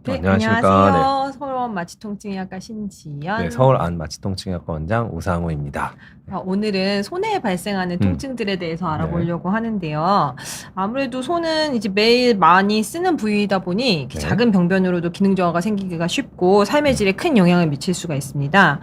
네, 안녕하십니까. 안녕하세요. 서울원 마취통증의학과 신지연. 네, 서울 안 마취통증의학과 원장 우상호입니다. 오늘은 손에 발생하는 통증들에 대해서 알아보려고 하는데요. 아무래도 손은 이제 매일 많이 쓰는 부위이다 보니 이렇게 네. 작은 병변으로도 기능 저하가 생기기가 쉽고 삶의 질에 큰 영향을 미칠 수가 있습니다.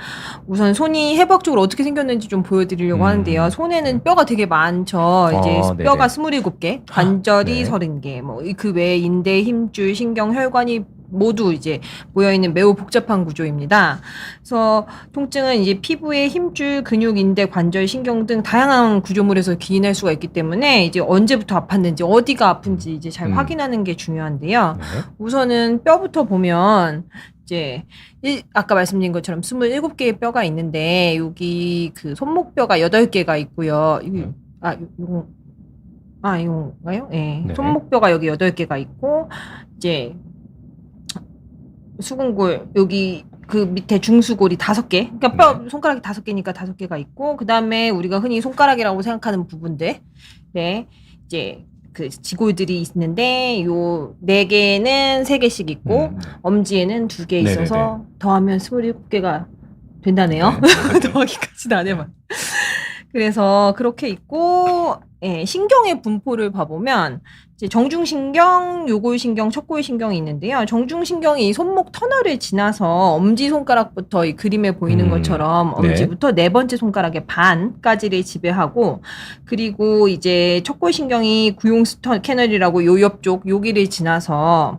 우선 손이 해부학적으로 어떻게 생겼는지 좀 보여드리려고 하는데요. 손에는 뼈가 되게 많죠. 이제 네네. 뼈가 27개, 관절이 네. 30개, 뭐 그 외에 인대, 힘줄, 신경, 혈관이 모두 이제 모여있는 매우 복잡한 구조입니다. 그래서 통증은 이제 피부의 힘줄, 근육, 인대, 관절, 신경 등 다양한 구조물에서 기인할 수가 있기 때문에 이제 언제부터 아팠는지, 어디가 아픈지 이제 잘 확인하는 게 중요한데요. 네. 우선은 뼈부터 보면 이제 아까 말씀드린 것처럼 27개의 뼈가 있는데 여기 그 손목뼈가 8개가 있고요. 이건가요? 네. 네. 손목뼈가 여기 8개가 있고 이제 수근골 여기 그 밑에 중수골이 5개. 그러니까 뼈 손가락이 5개니까 5개가 있고 그다음에 우리가 흔히 손가락이라고 생각하는 부분들. 네. 이제 그 지골들이 있는데 요 4개는 3개씩 있고 엄지에는 2개 있어서 더하면 27개가 된다네요. 네. 더하기까지는 안 해봐. 그래서 그렇게 있고 신경의 분포를 봐보면 이제 정중신경, 요골신경, 척골신경이 있는데요. 정중신경이 이 손목 터널을 지나서 엄지손가락부터 이 그림에 보이는 것처럼 엄지부터 네 번째 손가락의 반까지를 지배하고 그리고 이제 척골신경이 구용스 캐널이라고 요 옆쪽 여기를 지나서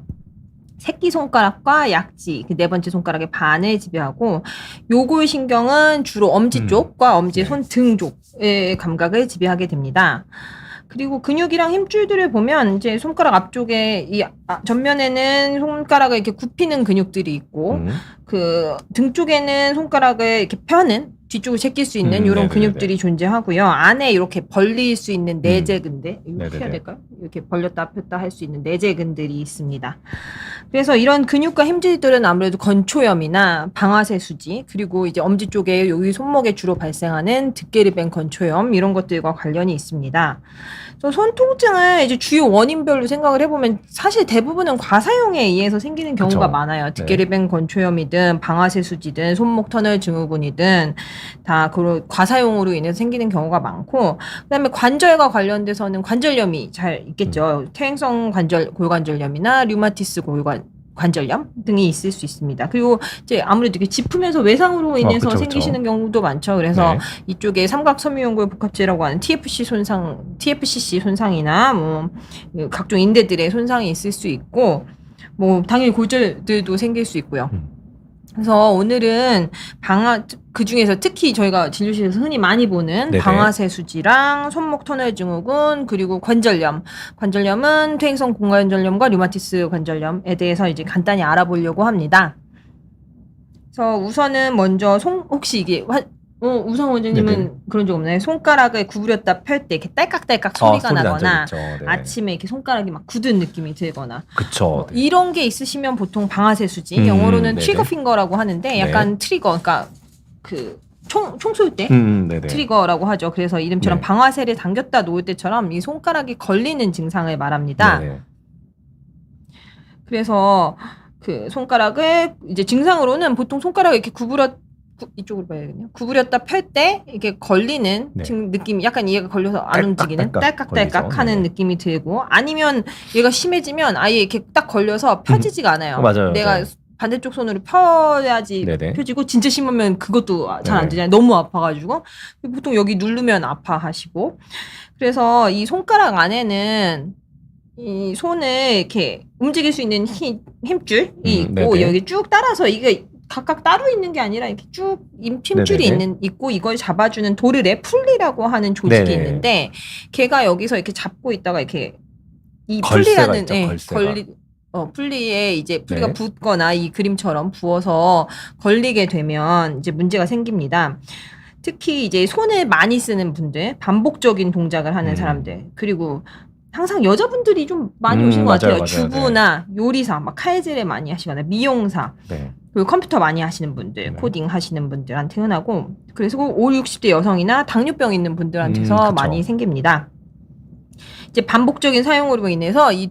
새끼손가락과 약지, 그 4번째 손가락의 반을 지배하고 요골신경은 주로 엄지 쪽과 엄지의 손등 쪽의 감각을 지배하게 됩니다. 그리고 근육이랑 힘줄들을 보면 이제 손가락 앞쪽에 이 전면에는 손가락을 이렇게 굽히는 근육들이 있고 그 등 쪽에는 손가락을 이렇게 펴는 뒤쪽을 제낄 수 있는 이런 근육들이 존재하고요. 안에 이렇게 벌릴 수 있는 내재근들, 이렇게 해야 될까요? 이렇게 벌렸다 폈다 할 수 있는 내재근들이 있습니다. 그래서 이런 근육과 힘줄들은 아무래도 건초염이나 방아쇠 수지, 그리고 이제 엄지 쪽에 여기 손목에 주로 발생하는 득계리뱅 건초염 이런 것들과 관련이 있습니다. 그래서 손 통증을 이제 주요 원인별로 생각을 해보면 사실 대부분은 과사용에 의해서 생기는 경우가 많아요. 득계리뱅 건초염이든 방아쇠 수지든 손목 터널 증후군이든 다 그 과사용으로 인해서 생기는 경우가 많고 그다음에 관절과 관련돼서는 관절염이 잘 있겠죠. 퇴행성 골관절염이나 류마티스 관절염 등이 있을 수 있습니다. 그리고 이제 아무래도 이렇게 짚으면서 외상으로 인해서 생기시는 경우도 많죠. 그래서 이쪽에 삼각섬유연골 복합체라고 하는 TFCC 손상이나 뭐 각종 인대들의 손상이 있을 수 있고 뭐 당연히 골절들도 생길 수 있고요. 그래서 오늘은 그 중에서 특히 저희가 진료실에서 흔히 많이 보는 방아쇠 수지랑 손목 터널 증후군 그리고 관절염은 퇴행성 고관절염과 류마티스 관절염에 대해서 이제 간단히 알아보려고 합니다. 그래서 우선은 먼저 혹시 이게 우상 원장님은 그런 적 없나요? 손가락을 구부렸다 펼 때 이렇게 딸깍딸깍 소리가 나거나 아침에 이렇게 손가락이 막 굳은 느낌이 들거나 그쵸. 이런 게 있으시면 보통 방아쇠 수지 영어로는 트리거 핑거라고 하는데 약간 트리거 그러니까 그 총 쏠 때 트리거라고 하죠. 그래서 이름처럼 방아쇠를 당겼다 놓을 때처럼 이 손가락이 걸리는 증상을 말합니다. 그래서 그 손가락을 이제 증상으로는 보통 손가락을 이렇게 이쪽으로 봐야겠네요. 구부렸다 펼 때 이렇게 걸리는 느낌이 약간 얘가 걸려서 안 움직이는 딸깍딸깍 하는 느낌이 들고 아니면 얘가 심해지면 아예 이렇게 딱 걸려서 펴지지가 않아요. 맞아요. 내가 반대쪽 손으로 펴야지 펴지고 진짜 심하면 그것도 잘 안 되잖아요. 너무 아파가지고 보통 여기 누르면 아파하시고 그래서 이 손가락 안에는 이 손을 이렇게 움직일 수 있는 힘줄이 있고 여기 쭉 따라서 이게 각각 따로 있는 게 아니라 이렇게 쭉 힘줄이 있고 이걸 잡아주는 도르래 풀리라고 하는 조직이 있는데 걔가 여기서 이렇게 잡고 있다가 이렇게 이 풀리라는 풀리에 이제 풀리가 붓거나 이 그림처럼 부어서 걸리게 되면 이제 문제가 생깁니다. 특히 이제 손을 많이 쓰는 분들, 반복적인 동작을 하는 사람들, 그리고 항상 여자분들이 좀 많이 오시는 것 같아요. 주부나 요리사, 막 칼질을 많이 하시거나 미용사, 그리고 컴퓨터 많이 하시는 분들, 코딩 하시는 분들한테 흔하고 그래서 50, 60대 여성이나 당뇨병 있는 분들한테서 많이 생깁니다. 이제 반복적인 사용으로 인해서 이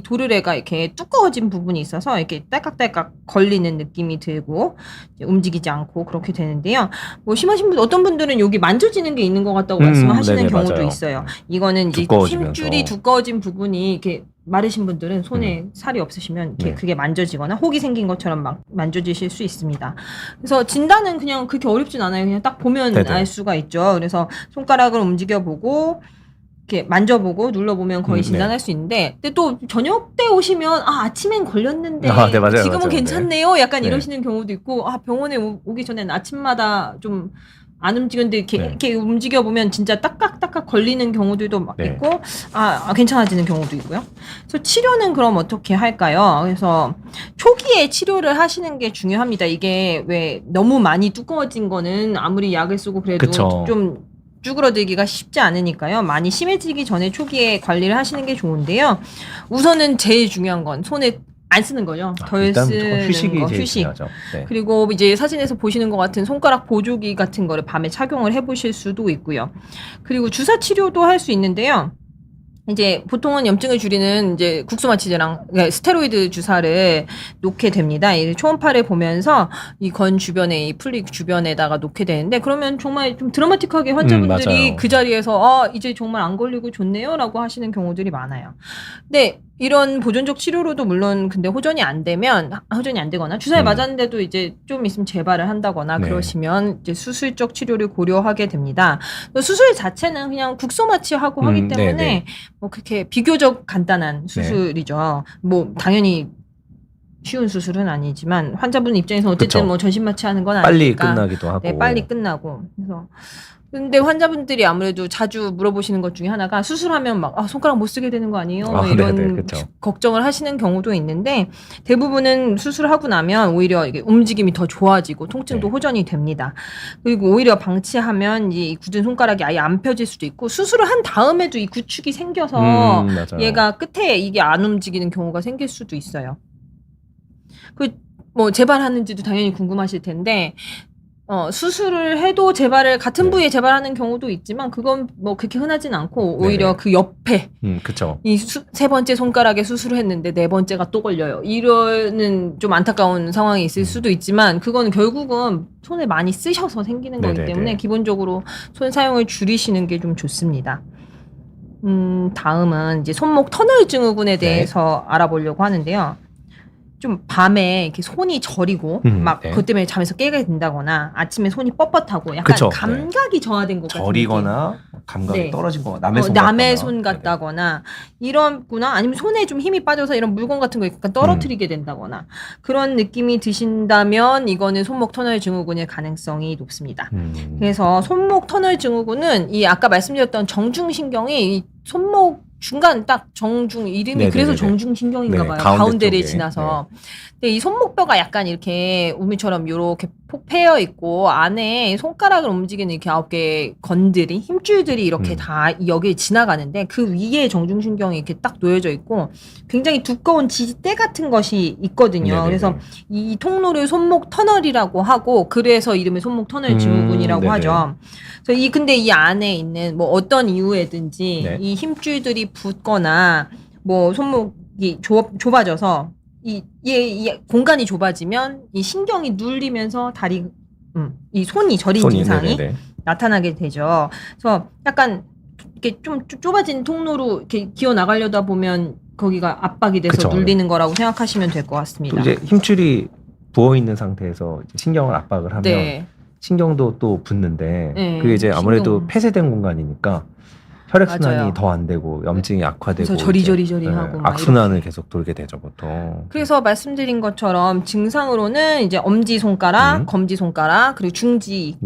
도르래가 이렇게 두꺼워진 부분이 있어서 이렇게 딸깍딸깍 걸리는 느낌이 들고 이제 움직이지 않고 그렇게 되는데요. 뭐 심하신 분 어떤 분들은 여기 만져지는 게 있는 것 같다고 말씀하시는 네네, 경우도 맞아요. 있어요. 이거는 이제 두꺼워지면서. 힘줄이 두꺼워진 부분이 이렇게 마르신 분들은 손에 살이 없으시면 이렇게 네. 그게 만져지거나 혹이 생긴 것처럼 막 만져지실 수 있습니다. 그래서 진단은 그냥 그렇게 어렵진 않아요. 그냥 딱 보면 네네. 알 수가 있죠. 그래서 손가락을 움직여보고 이렇게 만져보고 눌러보면 거의 진단할 수 있는데, 근데 또 저녁 때 오시면 아침엔 걸렸는데 네, 맞아요, 지금은 맞아요. 괜찮네요. 약간 네. 이러시는 경우도 있고, 병원에 오기 전엔 아침마다 좀 안 움직였는데 이렇게 움직여보면 진짜 딱딱딱딱 걸리는 경우들도 막 네. 있고, 괜찮아지는 경우도 있고요. 그래서 치료는 그럼 어떻게 할까요? 그래서 초기에 치료를 하시는 게 중요합니다. 이게 왜 너무 많이 두꺼워진 거는 아무리 약을 쓰고 그래도 그쵸. 좀 쭈그러들기가 쉽지 않으니까요. 많이 심해지기 전에 초기에 관리를 하시는 게 좋은데요. 우선은 제일 중요한 건 손에 안 쓰는 거죠. 덜 일단 무조건 쓰는 휴식이 거, 제일 휴식. 중요하죠. 네. 그리고 이제 사진에서 보시는 것 같은 손가락 보조기 같은 거를 밤에 착용을 해보실 수도 있고요. 그리고 주사 치료도 할 수 있는데요. 이제 보통은 염증을 줄이는 이제 국소마취제랑 스테로이드 주사를 놓게 됩니다. 이 초음파를 보면서 이 건 주변에 이 풀리 주변에다가 놓게 되는데, 그러면 정말 좀 드라마틱하게 환자분들이 맞아요. 그 자리에서 이제 정말 안 걸리고 좋네요라고 하시는 경우들이 많아요. 근데 이런 보존적 치료로도 물론 근데 호전이 안 되거나 주사에 맞았는데도 이제 좀 있으면 재발을 한다거나 네. 그러시면 이제 수술적 치료를 고려하게 됩니다. 수술 자체는 그냥 국소마취하고 하기 때문에 네네. 뭐 그렇게 비교적 간단한 수술이죠. 뭐 당연히 쉬운 수술은 아니지만 환자분 입장에서 어쨌든 그쵸. 뭐 전신 마취하는 건 빨리 아니니까 끝나기도 하고. 네, 빨리 끝나고. 그래서 근데 환자분들이 아무래도 자주 물어보시는 것 중에 하나가 수술하면 막 손가락 못 쓰게 되는 거 아니에요? 이런 네네, 그쵸. 걱정을 하시는 경우도 있는데, 대부분은 수술하고 나면 오히려 이게 움직임이 더 좋아지고 통증도 호전이 됩니다. 그리고 오히려 방치하면 이 굳은 손가락이 아예 안 펴질 수도 있고, 수술을 한 다음에도 이 구축이 생겨서 맞아요. 얘가 끝에 이게 안 움직이는 경우가 생길 수도 있어요. 뭐 재발하는지도 당연히 궁금하실 텐데, 수술을 해도 같은 부위에 재발하는 경우도 있지만, 그건 뭐 그렇게 흔하진 않고, 오히려 네네. 그 옆에, 그쵸. 세 번째 손가락에 수술을 했는데 네 번째가 또 걸려요. 이러는 좀 안타까운 상황이 있을 수도 있지만, 그거는 결국은 손을 많이 쓰셔서 생기는 거기 네네네. 때문에 기본적으로 손 사용을 줄이시는 게 좀 좋습니다. 다음은 이제 손목 터널 증후군에 대해서 알아보려고 하는데요. 좀 밤에 이렇게 손이 저리고 막 그것 때문에 잠에서 깨게 된다거나 아침에 손이 뻣뻣하고 약간 그쵸. 감각이 저하된 것 같은 저리거나 감각이 네. 떨어진 거 남의 손 같다거나 이런구나, 아니면 손에 좀 힘이 빠져서 이런 물건 같은 거 약간 떨어뜨리게 된다거나 그런 느낌이 드신다면 이거는 손목 터널 증후군일 가능성이 높습니다. 그래서 손목 터널 증후군은 이 아까 말씀드렸던 정중신경이 이 손목 중간 딱 정중, 이름이 네네네네. 그래서 정중신경인가 봐요. 가운데를 쪽에. 지나서. 근데 이 손목뼈가 약간 이렇게 우미처럼 요렇게 폭패여 있고 안에 손가락을 움직이는 이렇게 9개의 건들이, 힘줄들이 이렇게 다 여기에 지나가는데, 그 위에 정중신경이 이렇게 딱 놓여져 있고 굉장히 두꺼운 지지대 같은 것이 있거든요. 네네네. 그래서 이 통로를 손목 터널이라고 하고, 그래서 이름을 손목 터널 증후군이라고 네네. 하죠. 그래서 근데 이 안에 있는 뭐 어떤 이유에든지 이 힘줄들이 붙거나 뭐 손목이 좁아져서 이 공간이 좁아지면 이 신경이 눌리면서 이 손이 저린 증상이 나타나게 되죠. 그래서 약간 이렇게 좀 좁아진 통로로 이렇게 기어 나가려다 보면 거기가 압박이 돼서 눌리는 거라고 생각하시면 될 것 같습니다. 또 이제 힘줄이 부어 있는 상태에서 이제 신경을 압박을 하면 신경도 또 붙는데 그게 이제 아무래도 폐쇄된 공간이니까 혈액순환이 더 안 되고 염증이 악화되고 그래서 저리저리하고 악순환을 계속 돌게 되죠, 보통. 그래서 말씀드린 것처럼 증상으로는 이제 엄지손가락, 검지손가락, 그리고 중지,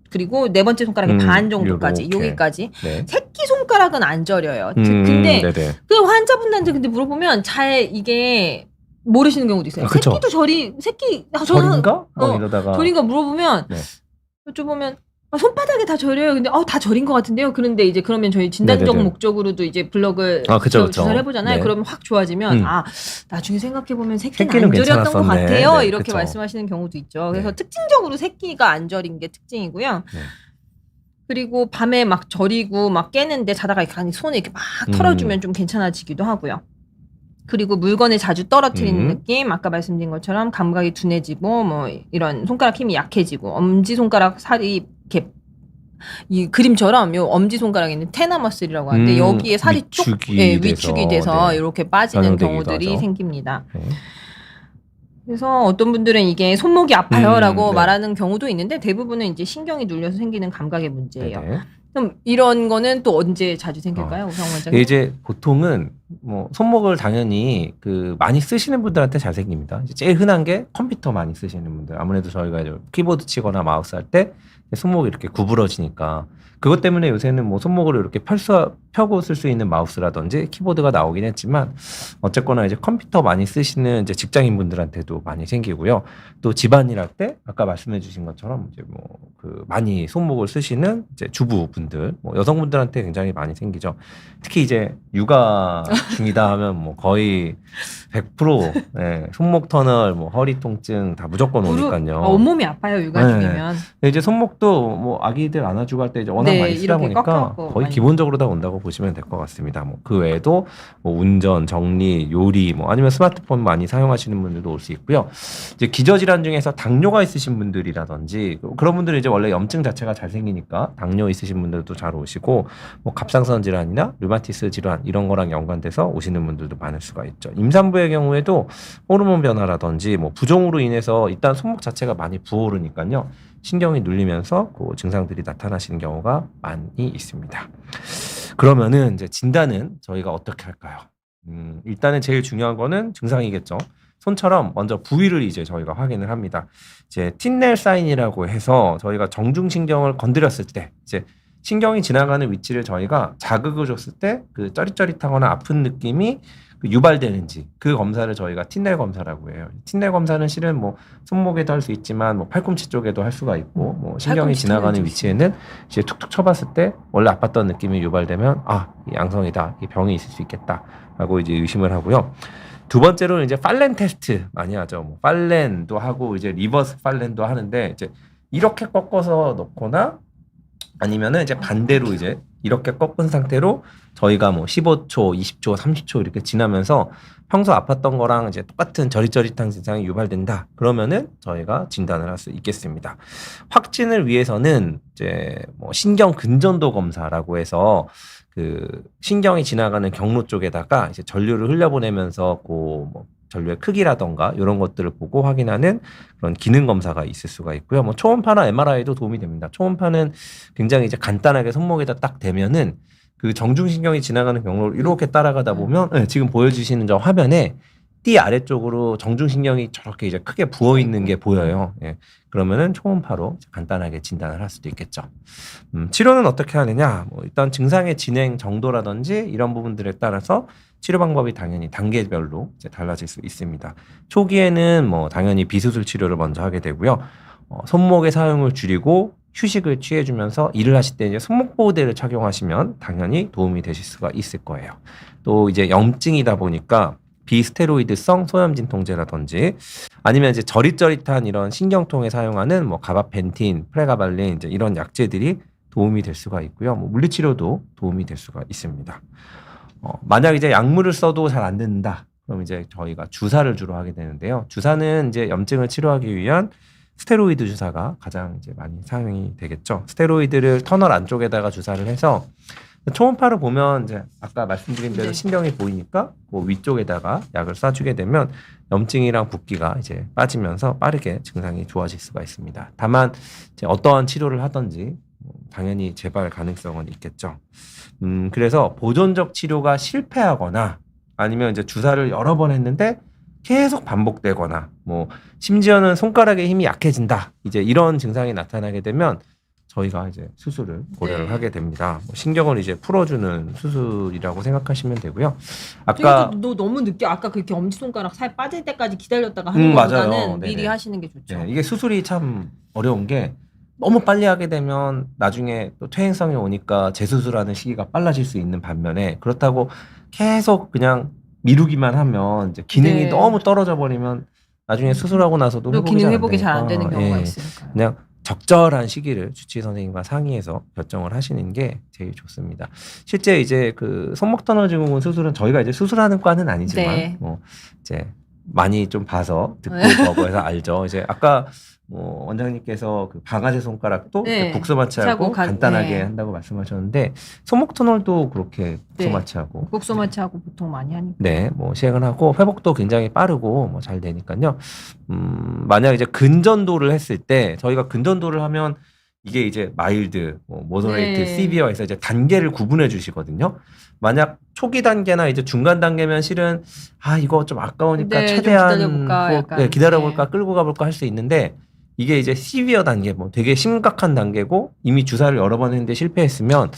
그리고 네 번째 손가락의 반 정도까지, 여기까지. 새끼 손가락은 안 저려요. 근데 그 환자분들한테 근데 물어보면 잘 이게 모르시는 경우도 있어요. 새끼도 저린가? 이러다가 저린가 물어보면 여쭤보면 손바닥에 다 저려요. 근데 다 저린 것 같은데요. 그런데 이제 그러면 저희 진단적 목적으로도 이제 블럭을 주사를 해보잖아요. 그러면 확 좋아지면 나중에 생각해보면 새끼는 안 저렸던 것 같아요. 이렇게 그쵸. 말씀하시는 경우도 있죠. 그래서 특징적으로 새끼가 안 저린 게 특징이고요. 그리고 밤에 막 저리고 막 깨는데 자다가 이렇게 손에 이렇게 막 털어주면 좀 괜찮아지기도 하고요. 그리고 물건을 자주 떨어뜨리는 느낌, 아까 말씀드린 것처럼 감각이 둔해지고 뭐 이런 손가락 힘이 약해지고 엄지 손가락 살이 이렇게 이 그림처럼 요 엄지 손가락에 있는 테너머슬이라고 하는데 여기에 살이 위축이 돼서 네. 이렇게 빠지는 경우들이 하죠. 생깁니다. 네. 그래서 어떤 분들은 이게 손목이 아파요라고 네. 말하는 경우도 있는데 대부분은 이제 신경이 눌려서 생기는 감각의 문제예요. 네네. 그럼 이런 거는 또 언제 자주 생길까요, 우성 원장님? 이제 보통은 뭐 손목을 당연히 그 많이 쓰시는 분들한테 잘 생깁니다. 이제 제일 흔한 게 컴퓨터 많이 쓰시는 분들. 아무래도 저희가 이제 키보드 치거나 마우스 할 때 손목이 이렇게 구부러지니까 그것 때문에 요새는 뭐 손목으로 이렇게 펴고 쓸 수 있는 마우스라든지 키보드가 나오긴 했지만 어쨌거나 이제 컴퓨터 많이 쓰시는 이제 직장인 분들한테도 많이 생기고요. 또 집안일 할 때 아까 말씀해 주신 것처럼 이제 뭐 그 많이 손목을 쓰시는 이제 주부분들, 뭐 여성분들한테 굉장히 많이 생기죠. 특히 이제 육아 중이다 하면 뭐 거의 100% 네, 손목 터널, 뭐 허리 통증 다 무조건 오니까요. 온몸이 아파요, 육아 중이면. 이제 손목도 뭐 아기들 안아주고 할 때 이제 워낙 많이 쓰다 보니까 거의 기본적으로 다 온다고 보시면 될 것 같습니다. 뭐 그 외에도 뭐 운전, 정리, 요리, 뭐 아니면 스마트폰 많이 사용하시는 분들도 올 수 있고요. 이제 기저질환 중에서 당뇨가 있으신 분들이라든지 그런 분들은 이제 원래 염증 자체가 잘 생기니까 당뇨 있으신 분들도 잘 오시고 뭐 갑상선 질환이나 류마티스 질환 이런 거랑 연관돼서 오시는 분들도 많을 수가 있죠. 임산부의 경우에도 호르몬 변화라든지 뭐 부종으로 인해서 일단 손목 자체가 많이 부어오르니까요. 신경이 눌리면서 그 증상들이 나타나시는 경우가 많이 있습니다. 그러면은 이제 진단은 저희가 어떻게 할까요? 일단은 제일 중요한 거는 증상이겠죠. 손처럼 먼저 부위를 이제 저희가 확인을 합니다. 이제 틴넬 사인이라고 해서 저희가 정중신경을 건드렸을 때 이제 신경이 지나가는 위치를 저희가 자극을 줬을 때 그 쩌릿쩌릿하거나 아픈 느낌이 유발되는지 그 검사를 저희가 틴넬 검사라고 해요. 틴넬 검사는 실은 뭐 손목에도 할 수 있지만 뭐 팔꿈치 쪽에도 할 수가 있고 뭐 신경이 지나가는 위치에는 이제 툭툭 쳐봤을 때 원래 아팠던 느낌이 유발되면 이 양성이다, 이 병이 있을 수 있겠다라고 이제 의심을 하고요. 두 번째로는 이제 팔렌 테스트 많이 하죠. 뭐 팔렌도 하고 이제 리버스 팔렌도 하는데 이제 이렇게 꺾어서 넣거나 아니면은 이제 반대로 이제 이렇게 꺾은 상태로 저희가 뭐 15초, 20초, 30초 이렇게 지나면서 평소 아팠던 거랑 이제 똑같은 저릿저릿한 증상이 유발된다. 그러면은 저희가 진단을 할 수 있겠습니다. 확진을 위해서는 이제 뭐 신경 근전도 검사라고 해서 그 신경이 지나가는 경로 쪽에다가 이제 전류를 흘려보내면서 뭐 전류의 크기라던가 이런 것들을 보고 확인하는 그런 기능 검사가 있을 수가 있고요. 뭐 초음파나 MRI도 도움이 됩니다. 초음파는 굉장히 이제 간단하게 손목에다 딱 대면은 그 정중신경이 지나가는 경로를 이렇게 따라가다 보면 지금 보여주시는 저 화면에 띠 아래쪽으로 정중신경이 저렇게 이제 크게 부어 있는 게 보여요. 그러면은 초음파로 간단하게 진단을 할 수도 있겠죠. 치료는 어떻게 하느냐? 뭐 일단 증상의 진행 정도라든지 이런 부분들에 따라서 치료 방법이 당연히 단계별로 이제 달라질 수 있습니다. 초기에는 뭐 당연히 비수술 치료를 먼저 하게 되고요. 손목의 사용을 줄이고 휴식을 취해주면서 일을 하실 때 이제 손목 보호대를 착용하시면 당연히 도움이 되실 수가 있을 거예요. 또 이제 염증이다 보니까 비스테로이드성 소염진통제라든지 아니면 이제 저릿저릿한 이런 신경통에 사용하는 뭐 가바펜틴, 프레가발린 이제 이런 약제들이 도움이 될 수가 있고요. 뭐 물리치료도 도움이 될 수가 있습니다. 만약 이제 약물을 써도 잘 안 된다. 그럼 이제 저희가 주사를 주로 하게 되는데요. 주사는 이제 염증을 치료하기 위한 스테로이드 주사가 가장 이제 많이 사용이 되겠죠. 스테로이드를 터널 안쪽에다가 주사를 해서 초음파를 보면 이제 아까 말씀드린 대로 신경이 보이니까 그 위쪽에다가 약을 쏴주게 되면 염증이랑 붓기가 이제 빠지면서 빠르게 증상이 좋아질 수가 있습니다. 다만 이제 어떠한 치료를 하든지 당연히 재발 가능성은 있겠죠. 그래서 보존적 치료가 실패하거나 아니면 이제 주사를 여러 번 했는데 계속 반복되거나 뭐 심지어는 손가락의 힘이 약해진다. 이제 이런 증상이 나타나게 되면 저희가 이제 수술을 고려를 하게 됩니다. 뭐 신경을 이제 풀어주는 수술이라고 생각하시면 되고요. 아까 너 너무 늦게 아까 그렇게 엄지손가락 살 빠질 때까지 기다렸다가 하는 것보다는 미리 하시는 게 좋죠. 이게 수술이 참 어려운 게 너무 빨리 하게 되면 나중에 또 퇴행성이 오니까 재수술하는 시기가 빨라질 수 있는 반면에 그렇다고 계속 그냥 미루기만 하면 이제 기능이 너무 떨어져 버리면 나중에 수술하고 나서도 기능 회복이 잘 안 되는 경우가 있으니까. 그냥 적절한 시기를 주치의 선생님과 상의해서 결정을 하시는 게 제일 좋습니다. 실제 이제 그 손목 터널 증후군 수술은 저희가 이제 수술하는 과는 아니지만 네. 뭐 이제 많이 좀 봐서 듣고 보고해서 알죠. 이제 아까 뭐 원장님께서 그 바가지 손가락도 네. 국소 마취하고 간단하게 네. 한다고 말씀하셨는데 손목 터널도 그렇게 국소 네. 마취하고 국소 마취하고 보통 많이 하니까. 네, 뭐 시행을 하고 회복도 굉장히 빠르고 뭐 잘 되니까요. 만약 이제 근전도를 했을 때 저희가 근전도를 하면 이게 이제 마일드, 뭐 모더레이트, 네. 시비어에서 이제 단계를 구분해 주시거든요. 만약 초기 단계나 이제 중간 단계면 실은 이거 좀 아까우니까 네, 좀 최대한 기다려볼까, 약간. 기다려볼까 네. 끌고 가볼까 할 수 있는데 이게 이제 시비어 단계, 뭐 되게 심각한 단계고 이미 주사를 여러 번 했는데 실패했으면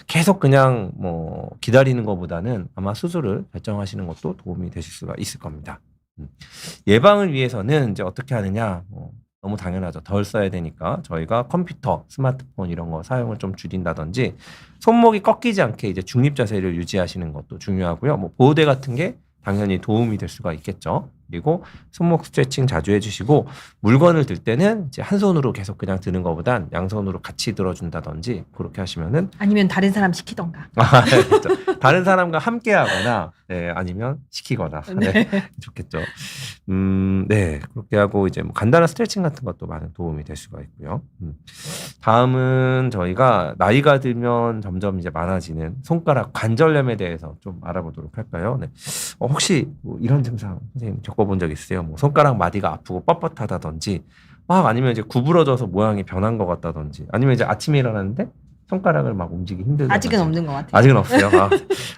계속 그냥 뭐 기다리는 것보다는 아마 수술을 결정하시는 것도 도움이 되실 수가 있을 겁니다. 예방을 위해서는 이제 어떻게 하느냐? 너무 당연하죠. 덜 써야 되니까 저희가 컴퓨터, 스마트폰 이런 거 사용을 좀 줄인다든지 손목이 꺾이지 않게 이제 중립 자세를 유지하시는 것도 중요하고요. 뭐 보호대 같은 게 당연히 도움이 될 수가 있겠죠. 그리고 손목 스트레칭 자주 해주시고 물건을 들 때는 이제 한 손으로 계속 그냥 드는 것보단 양손으로 같이 들어준다든지 그렇게 하시면은 아니면 다른 사람 시키던가. 그렇죠. 다른 사람과 함께하거나 네, 아니면 시키거나 네, 좋겠죠. 네 그렇게 하고 이제 뭐 간단한 스트레칭 같은 것도 많은 도움이 될 수가 있고요. 다음은 저희가 나이가 들면 점점 이제 많아지는 손가락 관절염에 대해서 좀 알아보도록 할까요? 네. 혹시 뭐 이런 증상 선생님 겪어본 적 있으세요? 뭐 손가락 마디가 아프고 뻣뻣하다든지 막 아니면 이제 구부러져서 모양이 변한 것 같다든지 아니면 이제 아침에 일어났는데 손가락을 막 움직이기 힘들다. 아직은 없는 것 같아요. 아직은 없어요.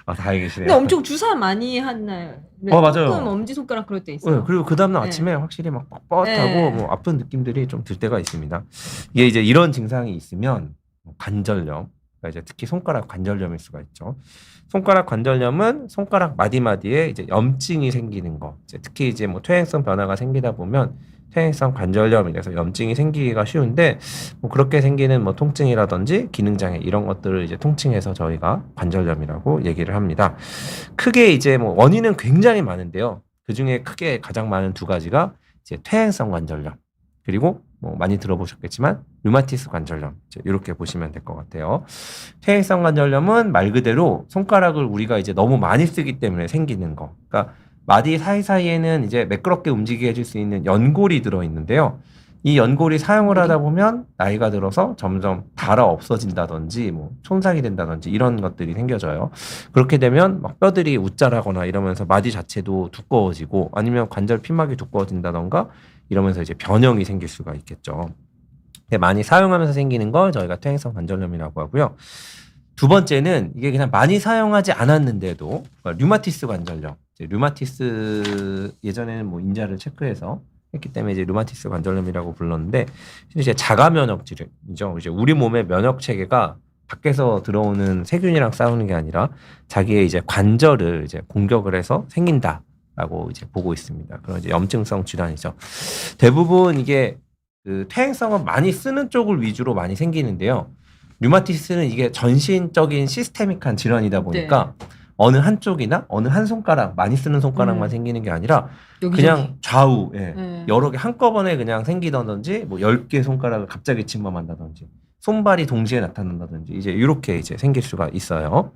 다행이시네요. 근데 엄청 주사 많이 한 날. 맞아요. 조금 엄지손가락 그럴 때 있어요. 네, 그리고 그 다음날 네. 아침에 확실히 막 뻣뻣하고 네. 뭐 아픈 느낌들이 좀 들 때가 있습니다. 이게 이제 이런 증상이 있으면 관절염, 그러니까 이제 특히 손가락 관절염일 수가 있죠. 손가락 관절염은 손가락 마디마디에 이제 염증이 생기는 거. 이제 특히 이제 뭐 퇴행성 변화가 생기다 보면 퇴행성 관절염이라서 염증이 생기기가 쉬운데 뭐 그렇게 생기는 뭐 통증이라든지 기능장애 이런 것들을 이제 통칭해서 저희가 관절염이라고 얘기를 합니다. 크게 이제 뭐 원인은 굉장히 많은데요. 그 중에 크게 가장 많은 두 가지가 이제 퇴행성 관절염 그리고 뭐 많이 들어보셨겠지만 류마티스 관절염 이렇게 보시면 될 것 같아요. 퇴행성 관절염은 말 그대로 손가락을 우리가 이제 너무 많이 쓰기 때문에 생기는 거. 그러니까 마디 사이사이에는 이제 매끄럽게 움직이게 해줄 수 있는 연골이 들어있는데요. 이 연골이 사용을 하다 보면 나이가 들어서 점점 닳아 없어진다든지 뭐 손상이 된다든지 이런 것들이 생겨져요. 그렇게 되면 막 뼈들이 웃자라거나 이러면서 마디 자체도 두꺼워지고 아니면 관절 피막이 두꺼워진다던가 이러면서 이제 변형이 생길 수가 있겠죠. 많이 사용하면서 생기는 걸 저희가 퇴행성 관절염이라고 하고요. 두 번째는 이게 그냥 많이 사용하지 않았는데도 그러니까 류마티스 관절염. 류마티스 예전에는 뭐 인자를 체크해서 했기 때문에 이제 류마티스 관절염이라고 불렀는데 이제 자가 면역 질환이죠. 이제 우리 몸의 면역 체계가 밖에서 들어오는 세균이랑 싸우는 게 아니라 자기의 이제 관절을 이제 공격을 해서 생긴다라고 이제 보고 있습니다. 그런 이제 염증성 질환이죠. 대부분 이게 그 퇴행성은 많이 쓰는 쪽을 위주로 많이 생기는데요. 류마티스는 이게 전신적인 시스테믹한 질환이다 보니까 네. 어느 한쪽이나 어느 한 손가락 많이 쓰는 손가락만 생기는 게 아니라 그냥 좌우 여러 개 한꺼번에 그냥 생기던지 뭐 10개 손가락을 갑자기 침범한다든지 손발이 동시에 나타난다든지 이제 이렇게 이제 생길 수가 있어요.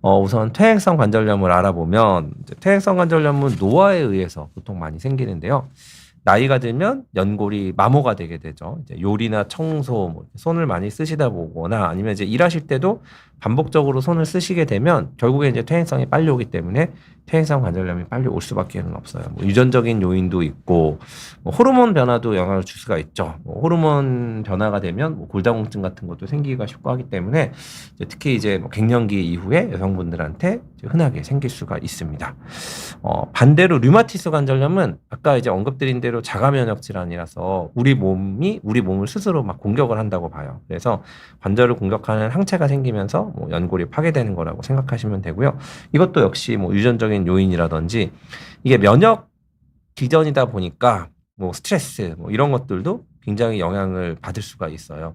우선 퇴행성 관절염을 알아보면 퇴행성 관절염은 노화에 의해서 보통 많이 생기는데요. 나이가 들면 연골이 마모가 되게 되죠. 이제 요리나 청소, 뭐 손을 많이 쓰시다 보거나 아니면 이제 일하실 때도 반복적으로 손을 쓰시게 되면 결국에 이제 퇴행성이 빨리 오기 때문에 퇴행성 관절염이 빨리 올 수밖에는 없어요. 뭐 유전적인 요인도 있고 뭐 호르몬 변화도 영향을 줄 수가 있죠. 뭐 호르몬 변화가 되면 뭐 골다공증 같은 것도 생기기가 쉽고 하기 때문에 이제 특히 이제 뭐 갱년기 이후에 여성분들한테 흔하게 생길 수가 있습니다. 반대로 류마티스 관절염은 아까 이제 언급드린 대로 자가 면역 질환이라서 우리 몸을 스스로 막 공격을 한다고 봐요. 그래서 관절을 공격하는 항체가 생기면서 뭐 연골이 파괴되는 거라고 생각하시면 되고요. 이것도 역시 뭐 유전적인 요인이라든지 이게 면역 기전이다 보니까 뭐 스트레스 뭐 이런 것들도 굉장히 영향을 받을 수가 있어요.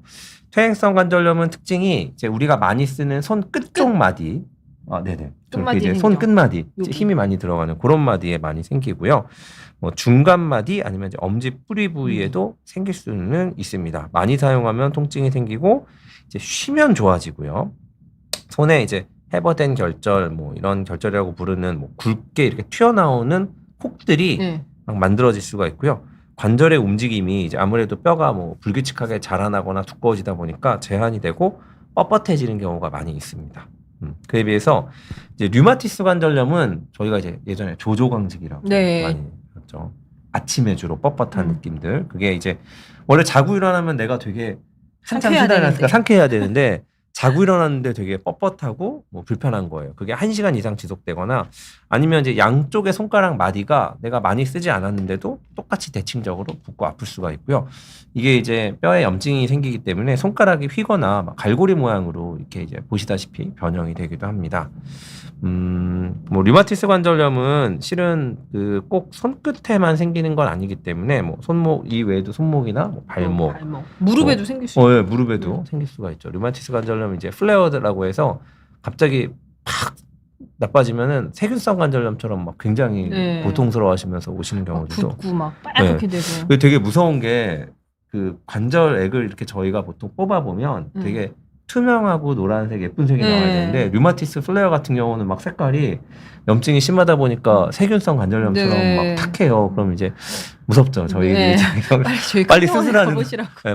퇴행성 관절염은 특징이 이제 우리가 많이 쓰는 손 끝쪽 마디, 네네. 저렇게 이제 손 끝마디 힘이 많이 들어가는 그런 마디에 많이 생기고요. 뭐 중간 마디 아니면 이제 엄지 뿌리 부위에도 생길 수는 있습니다. 많이 사용하면 통증이 생기고 이제 쉬면 좋아지고요. 손에 이제 해버된 결절, 뭐 이런 결절이라고 부르는 뭐 굵게 이렇게 튀어나오는 혹들이 막 만들어질 수가 있고요. 관절의 움직임이 이제 아무래도 뼈가 뭐 불규칙하게 자라나거나 두꺼워지다 보니까 제한이 되고 뻣뻣해지는 경우가 많이 있습니다. 그에 비해서 이제 류마티스 관절염은 저희가 이제 예전에 조조광직이라고 많이 했죠. 아침에 주로 뻣뻣한 느낌들. 그게 이제 원래 자고 일어나면 내가 되게 한참 쉬다가 상쾌해야 되는데 자고 일어났는데 되게 뻣뻣하고 뭐 불편한 거예요. 그게 1시간 이상 지속되거나 아니면 이제 양쪽의 손가락 마디가 내가 많이 쓰지 않았는데도 똑같이 대칭적으로 붓고 아플 수가 있고요. 이게 이제 뼈에 염증이 생기기 때문에 손가락이 휘거나 막 갈고리 모양으로 이렇게 이제 보시다시피 변형이 되기도 합니다. 뭐 류마티스 관절염은 실은 그 꼭 손끝에만 생기는 건 아니기 때문에 뭐 손목 이외에도 손목이나 뭐 발목, 무릎에도 생길 수 있어요. 무릎에도 생길 수가 있죠. 류마티스 관절염은 이제 플레어드라고 해서 갑자기 팍 나빠지면은 세균성 관절염처럼 막 굉장히 고통스러워하시면서 오시는 경우들도 붓고 막 빨갛게 되고. 되게 무서운 게 그 관절액을 이렇게 저희가 보통 뽑아 보면 되게 투명하고 노란색 예쁜 색이 나와야 되는데 류마티스 플레어 같은 경우는 막 색깔이 염증이 심하다 보니까 세균성 관절염처럼 막 탁해요. 그럼 이제 무섭죠. 저희 빨리 수술하는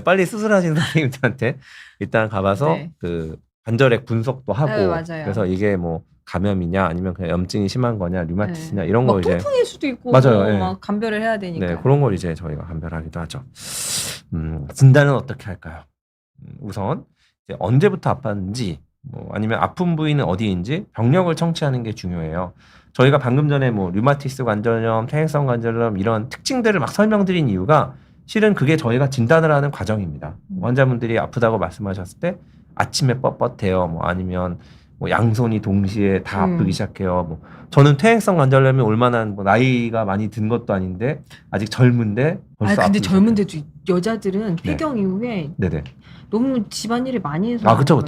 빨리 수술하시는 선생님들한테 일단 가봐서 그 관절액 분석도 하고 그래서 이게 뭐 감염이냐 아니면 그냥 염증이 심한 거냐 류마티스냐 이런 거 이제 통풍일 수도 있고 맞아요. 막 감별을 해야 되니까 그런 걸 이제 저희가 감별하기도 하죠. 진단은 어떻게 할까요? 우선 이제 언제부터 아팠는지 뭐 아니면 아픈 부위는 어디인지 병력을 청취하는 게 중요해요. 저희가 방금 전에 뭐 류마티스 관절염, 퇴행성 관절염 이런 특징들을 막 설명드린 이유가 실은 그게 저희가 진단을 하는 과정입니다. 환자분들이 아프다고 말씀하셨을 때 아침에 뻣뻣해요. 뭐 아니면 뭐 양손이 동시에 다 아프기 시작해요. 뭐 저는 퇴행성 관절염이 얼마나 뭐 나이가 많이 든 것도 아닌데 아직 젊은데 벌써 근데 젊은데도 여자들은 폐경 이후에 너무 집안일을 많이 해서 그쵸.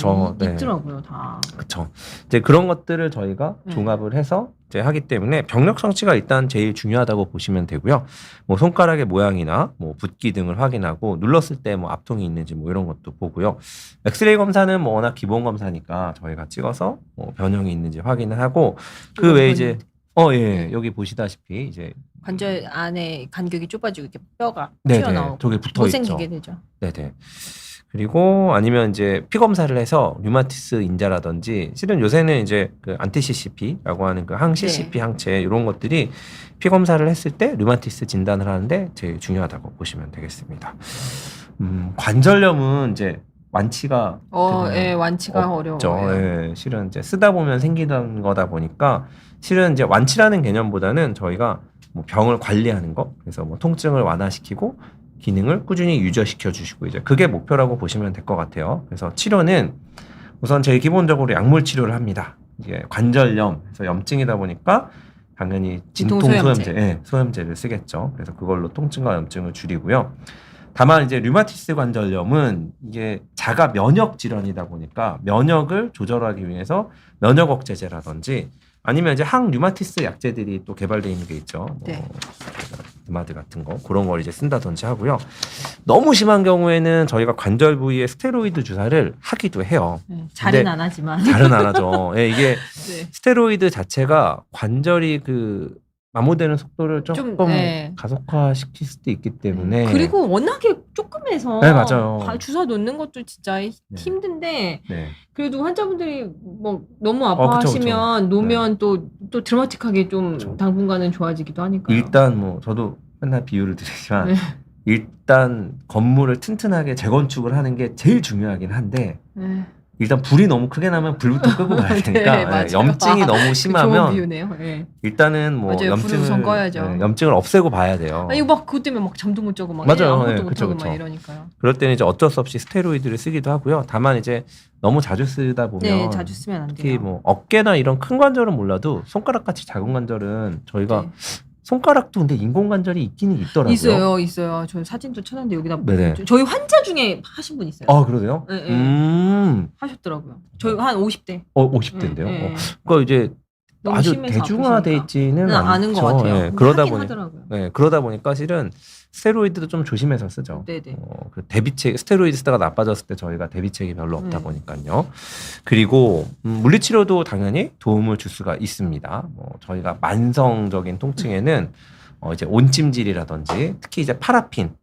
있더라고요, 다. 그렇죠. 이제 그런 것들을 저희가 종합을 해서 이제 하기 때문에 병력 청취가 일단 제일 중요하다고 보시면 되고요. 뭐 손가락의 모양이나 뭐 붓기 등을 확인하고 눌렀을 때 뭐 압통이 있는지 뭐 이런 것도 보고요. 엑스레이 검사는 뭐 워낙 기본 검사니까 저희가 찍어서 뭐 변형이 있는지 확인을 하고 그 외에 이제 여기 보시다시피 이제 관절 안에 간격이 좁아지고 이렇게 뼈가 튀어나오고 저기 붙어 있죠. 못생기게 되죠. 네네. 그리고 아니면 이제 피 검사를 해서 류마티스 인자라든지 실은 요새는 이제 그 안티 CCP라고 하는 그 항 CCP 항체 이런 것들이 피 검사를 했을 때 류마티스 진단을 하는데 제일 중요하다고 보시면 되겠습니다. 관절염은 이제 완치가 완치가 어려워요. 실은 이제 쓰다 보면 생기는 거다 보니까 실은 이제 완치라는 개념보다는 저희가 뭐 병을 관리하는 거 그래서 뭐 통증을 완화시키고 기능을 꾸준히 유지시켜 주시고 이제 그게 목표라고 보시면 될 것 같아요. 그래서 치료는 우선 제일 기본적으로 약물 치료를 합니다. 이게 관절염, 그래서 염증이다 보니까 당연히 진통 소염제, 소염제를 쓰겠죠. 그래서 그걸로 통증과 염증을 줄이고요. 다만 이제 류마티스 관절염은 이게 자가 면역 질환이다 보니까 면역을 조절하기 위해서 면역 억제제라든지 아니면 이제 항류마티스 약제들이 또 개발되어 있는 게 있죠. 드마드 같은 거 그런 걸 이제 쓴다든지 하고요. 너무 심한 경우에는 저희가 관절 부위에 스테로이드 주사를 하기도 해요. 잘은 안 하지만. 잘은 안 하죠. 이게 스테로이드 자체가 관절이 그 마모되는 속도를 조금 가속화시킬 수도 있기 때문에 그리고 워낙에 조금해서 맞아요. 주사 놓는 것도 진짜 힘든데 그래도 환자분들이 뭐 너무 아파하시면 놓으면 또 드라마틱하게 좀 당분간은 좋아지기도 하니까요. 일단 뭐 저도 맨날 비유를 드리지만 일단 건물을 튼튼하게 재건축을 하는 게 제일 중요하긴 한데 일단 불이 너무 크게 나면 불부터 끄고 가야 되니까 염증이 너무 심하면 좋은 비유네요. 일단은 뭐 염증을 없애고 봐야 돼요. 이거 막 그것 때문에 막 잠도 못 자고 막 아무것도 못 하고 막 이러니까요. 그럴 때는 이제 어쩔 수 없이 스테로이드를 쓰기도 하고요. 다만 이제 너무 자주 쓰다 보면 자주 쓰면 안 돼요. 특히 뭐 어깨나 이런 큰 관절은 몰라도 손가락 같이 작은 관절은 저희가 손가락도 근데 인공관절이 있기는 있더라고요. 있어요. 저 사진도 찾았는데 여기다 저희 환자 중에 하신 분 있어요. 그러세요? 하셨더라고요. 저희 한 50대. 50대인데요. 그러니까 이제 너무 아주 심해서 대중화돼 아프시니까. 있지는 아는 것 같아요. 예, 그러다 하긴 보니 하더라고요. 그러다 보니까 실은 스테로이드도 좀 조심해서 쓰죠. 네네. 그 대비책 스테로이드 쓰다가 나빠졌을 때 저희가 대비책이 별로 없다 네. 보니까요. 그리고 물리치료도 당연히 도움을 줄 수가 있습니다. 뭐 저희가 만성적인 통증에는 이제 온찜질이라든지 특히 이제 파라핀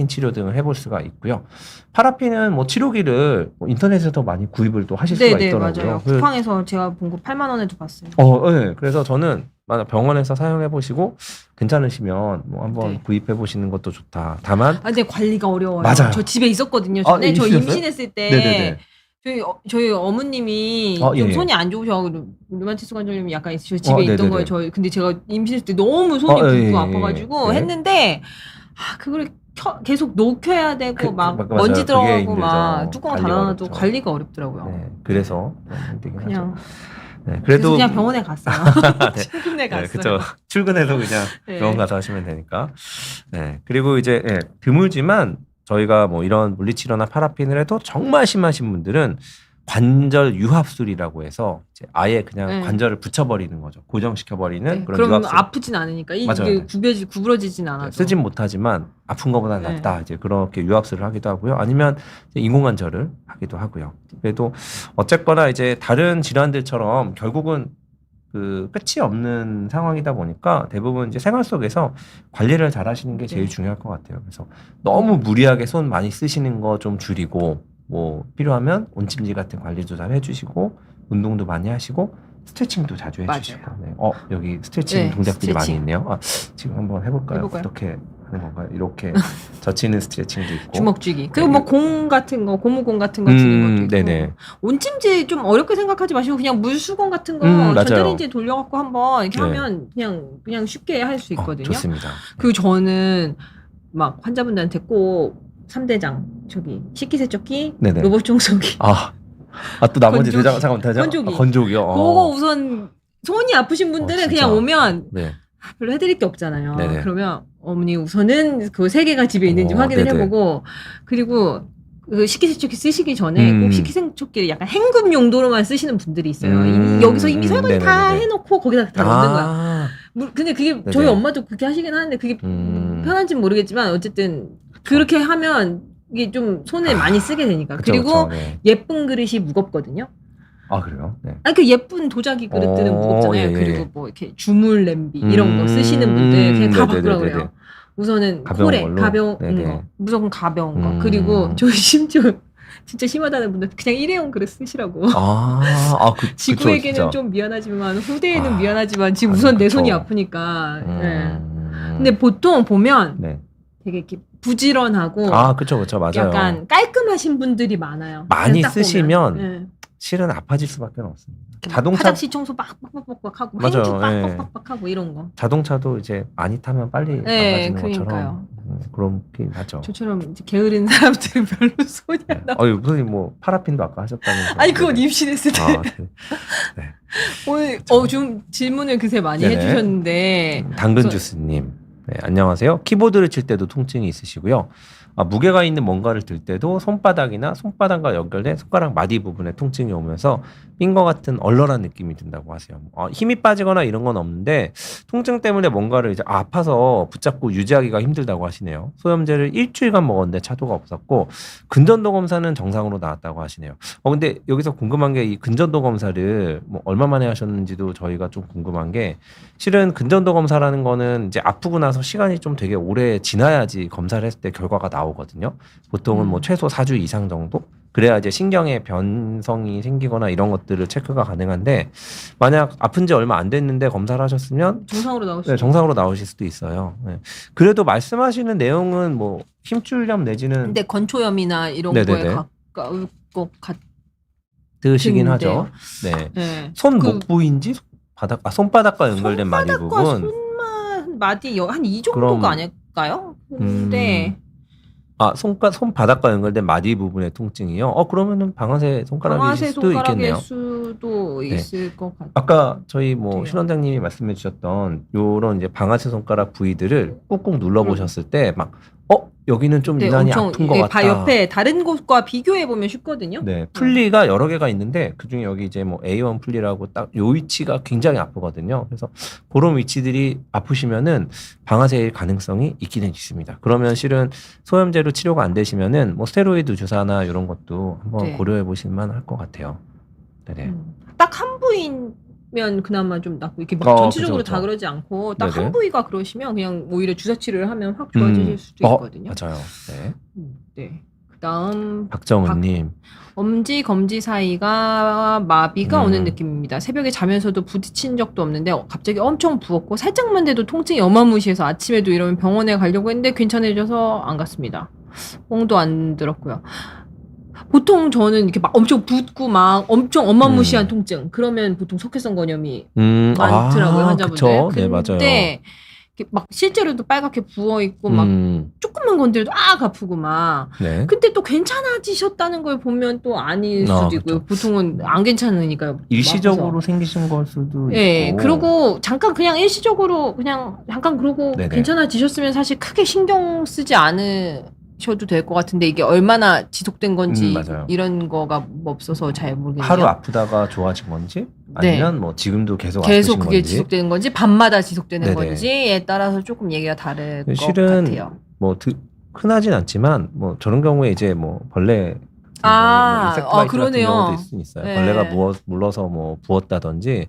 치료 등을 해볼 수가 있고요. 파라핀은 뭐 치료기를 뭐 인터넷에서 많이 구입을 또 하실 수가 네네 있더라고요. 맞아요. 쿠팡에서 제가 본 거 8만 원에도 봤어요. 네. 그래서 저는 만약 병원에서 사용해 보시고 괜찮으시면 뭐 한번 네. 구입해 보시는 것도 좋다. 다만 근데 관리가 어려워요. 맞아요. 저 집에 있었거든요. 전에 저 있으셨어요? 임신했을 때 네네네. 저희 어머님이 예, 좀 예. 손이 안 좋으셔서 루마티스 관절염이 약간 있으셔 집에 있던 네네네. 거예요. 근데 제가 임신했을 때 너무 손이 붓고 예, 예, 아파가지고 예. 했는데 그걸 계속 녹여야 되고 막 맞아요. 먼지 그게 들어가고 힘들죠. 막 뚜껑 관리가 닫아놔도 어렵죠. 관리가 어렵더라고요. 네, 그래서 힘들긴 그냥 하죠. 네, 그래서 그래도 그냥 병원에 갔어요. 네. 출근해 갔어요. 그렇죠. 출근해서 그냥 네. 병원 가서 하시면 되니까. 네. 그리고 이제 드물지만 저희가 뭐 이런 물리치료나 파라핀을 해도 정말 심하신 분들은 관절 유합술이라고 해서 이제 아예 그냥 네. 관절을 붙여버리는 거죠. 고정시켜버리는 네, 그런 그럼 유합술. 아프진 않으니까 맞아요. 이게 구부러지진 않아도 쓰진 못하지만 아픈 것보다 네. 낫다. 이제 그렇게 유합술을 하기도 하고요. 아니면 이제 인공관절을 하기도 하고요. 그래도 어쨌거나 이제 다른 질환들처럼 결국은 그 끝이 없는 상황이다 보니까 대부분 이제 생활 속에서 관리를 잘 하시는 게 제일 네. 중요할 것 같아요. 그래서 너무 무리하게 손 많이 쓰시는 거 좀 줄이고 뭐 필요하면 온찜질 같은 관리도 잘 해주시고 운동도 많이 하시고 스트레칭도 자주 해주시고. 네. 여기 스트레칭 네, 동작들이 스트레칭. 많이 있네요. 지금 한번 해볼까요? 해볼까요? 어떻게 하는 건가요? 이렇게 젖히는 스트레칭도 있고. 주먹쥐기. 그리고 뭐 공 같은 거, 고무공 같은 거 쥐는 것도 있고. 네네. 온찜질 좀 어렵게 생각하지 마시고 그냥 물수건 같은 거 맞아요. 전자레인지에 돌려갖고 한번 이렇게 네. 하면 그냥 쉽게 할 수 있거든요. 좋습니다. 그리고 저는 막 환자분들한테 꼭 3대장 식기세척기, 네네. 로봇 청소기. 또 나머지 건조기. 잠깐 대장. 건조기. 건조기요. 그거 우선 손이 아프신 분들은 진짜. 그냥 오면 네. 별로 해드릴 게 없잖아요. 네네. 그러면 어머니 우선은 그 3개가 집에 있는지 확인을 네네. 해보고 그리고 그 식기세척기 쓰시기 전에 꼭 식기세척기를 약간 헹굼 용도로만 쓰시는 분들이 있어요. 여기서 이미 설거지 다 네네네네. 해놓고 거기다 다 넣는 거야. 근데 그게 네네. 저희 엄마도 그렇게 하시긴 하는데 그게 편한지는 모르겠지만 어쨌든 그렇게 하면 이게 좀 손을 많이 쓰게 되니까. 그쵸, 그리고 네. 예쁜 그릇이 무겁거든요. 그래요? 네. 그 예쁜 도자기 그릇들은 무겁잖아요. 예, 예. 그리고 뭐 이렇게 주물 냄비 이런 거 쓰시는 분들 그냥 다 바꾸라고 네네네네. 그래요. 우선은 가벼운 코레 걸로? 가벼운 네네. 거 무조건 가벼운 거. 그리고 저희 심지어 진짜 심하다는 분들 그냥 일회용 그릇 쓰시라고. 지구에게는 진짜. 좀 미안하지만 후대에는 미안하지만 지금 우선 내 그쵸. 손이 아프니까. 네. 근데 보통 보면 네. 되게 이렇게 부지런하고 그쵸, 맞아요. 약간 깔끔하신 분들이 많아요. 많이 그냥 딱 쓰시면 보면. 네. 실은 아파질 수밖에 없습니다. 막 자동차 화장실 청소 빡빡빡빡 하고 맞아요. 행주 예. 빡빡빡 하고 이런 거. 자동차도 이제 많이 타면 빨리 네, 망가지는 그러니까요. 것처럼 그렇긴 하죠. 저처럼 이제 게으른 사람들은 별로 손이 안 나. 무슨 뭐 파라핀도 아까 하셨다면서요. 아니 그건 임신했을 때. 네. 오늘 좀 질문을 그새 많이 네네. 해주셨는데 당근 그래서- 주스님, 네, 안녕하세요. 키보드를 칠 때도 통증이 있으시고요. 무게가 있는 뭔가를 들 때도 손바닥이나 손바닥과 연결된 손가락 마디 부분에 통증이 오면서 삔거 같은 얼얼한 느낌이 든다고 하세요. 힘이 빠지거나 이런 건 없는데 통증 때문에 뭔가를 이제 아파서 붙잡고 유지하기가 힘들다고 하시네요. 소염제를 일주일간 먹었는데 차도가 없었고 근전도 검사는 정상으로 나왔다고 하시네요. 근데 여기서 궁금한 게 이 근전도 검사를 뭐 얼마 만에 하셨는지도 저희가 좀 궁금한 게 실은 근전도 검사라는 거는 이제 아프고 나서 시간이 좀 되게 오래 지나야지 검사를 했을 때 결과가 나오거든요. 보통은 뭐 최소 4주 이상 정도? 그래야 이제 신경에 변성이 생기거나 이런 것들을 체크가 가능한데 만약 아픈 지 얼마 안 됐는데 검사를 하셨으면 정상으로 나오시죠. 네, 정상으로 나오실 수도 있어요. 네. 그래도 말씀하시는 내용은 뭐 힘줄염 내지는 근데 건초염이나 이런 네네네. 거에 가까울 것 드시긴 같은데요. 하죠. 네. 네. 손 목 부위인지 손바닥과 연결된 마디 손바닥과 부분. 손만 마디 한 이 정도가 그럼- 아닐까요? 근데 손바닥과 연결된 마디 부분의 통증이요. 그러면은 방아쇠 손가락일 방아쇠 수도 손가락일 있겠네요. 수도 네. 있을 것 같아요. 아까 저희 뭐 그래요. 신원장님이 말씀해 주셨던 요런 이제 방아쇠 손가락 부위들을 꾹꾹 눌러 보셨을 때 막 여기는 좀 네, 유난히 엄청 아픈 것 같다. 옆에 다른 곳과 비교해 보면 쉽거든요. 네, 풀리가 여러 개가 있는데 그 중에 여기 이제 뭐 A1 풀리라고 딱 요 위치가 굉장히 아프거든요. 그래서 그런 위치들이 아프시면은 방아쇠일 가능성이 있기는 있습니다. 그러면 실은 소염제로 치료가 안 되시면은 뭐 스테로이드 주사나 이런 것도 한번 네. 고려해 보실만 할 것 같아요. 네네. 딱 한 부위면 그나마 좀 낫고 이렇게 막 전체적으로 그쵸. 다 그러지 않고 딱 네네. 한 부위가 그러시면 그냥 오히려 주사 치료를 하면 확 좋아지실 수도 있거든요. 맞아요. 네. 네. 그다음 박정은님. 엄지 검지 사이가 마비가 오는 느낌입니다. 새벽에 자면서도 부딪힌 적도 없는데 갑자기 엄청 부었고 살짝만 돼도 통증이 어마무시해서 아침에도 이러면 병원에 가려고 했는데 괜찮아져서 안 갔습니다. 뽕도 안 들었고요. 보통 저는 이렇게 막 엄청 붓고 막 엄청 어마무시한 통증 그러면 보통 석회성 건염이 많더라고요 환자분들. 그쵸? 네, 근데 맞아요. 막 실제로도 빨갛게 부어 있고 막 조금만 건드려도 아프고 막. 네. 근데 또 괜찮아지셨다는 걸 보면 또 아닐 수도 있고요. 보통은 안 괜찮으니까요. 일시적으로 생기신 걸 수도 네, 있고. 그리고 잠깐 그냥 일시적으로 그냥 잠깐 그러고 네네. 괜찮아지셨으면 사실 크게 신경 쓰지 않으셔도 될 것 같은데 이게 얼마나 지속된 건지 이런 거가 없어서 잘 모르겠네요. 하루 아프다가 좋아진 건지 아니면 뭐 지금도 계속 그게 건지. 지속되는 건지 밤마다 지속되는 네네. 건지에 따라서 조금 얘기가 다를 것 실은 같아요. 뭐 흔하진 않지만 뭐 저런 경우에 이제 뭐 벌레 그러네요. 경우도 있을 수 있어요. 네. 벌레가 물러서 뭐 부었다든지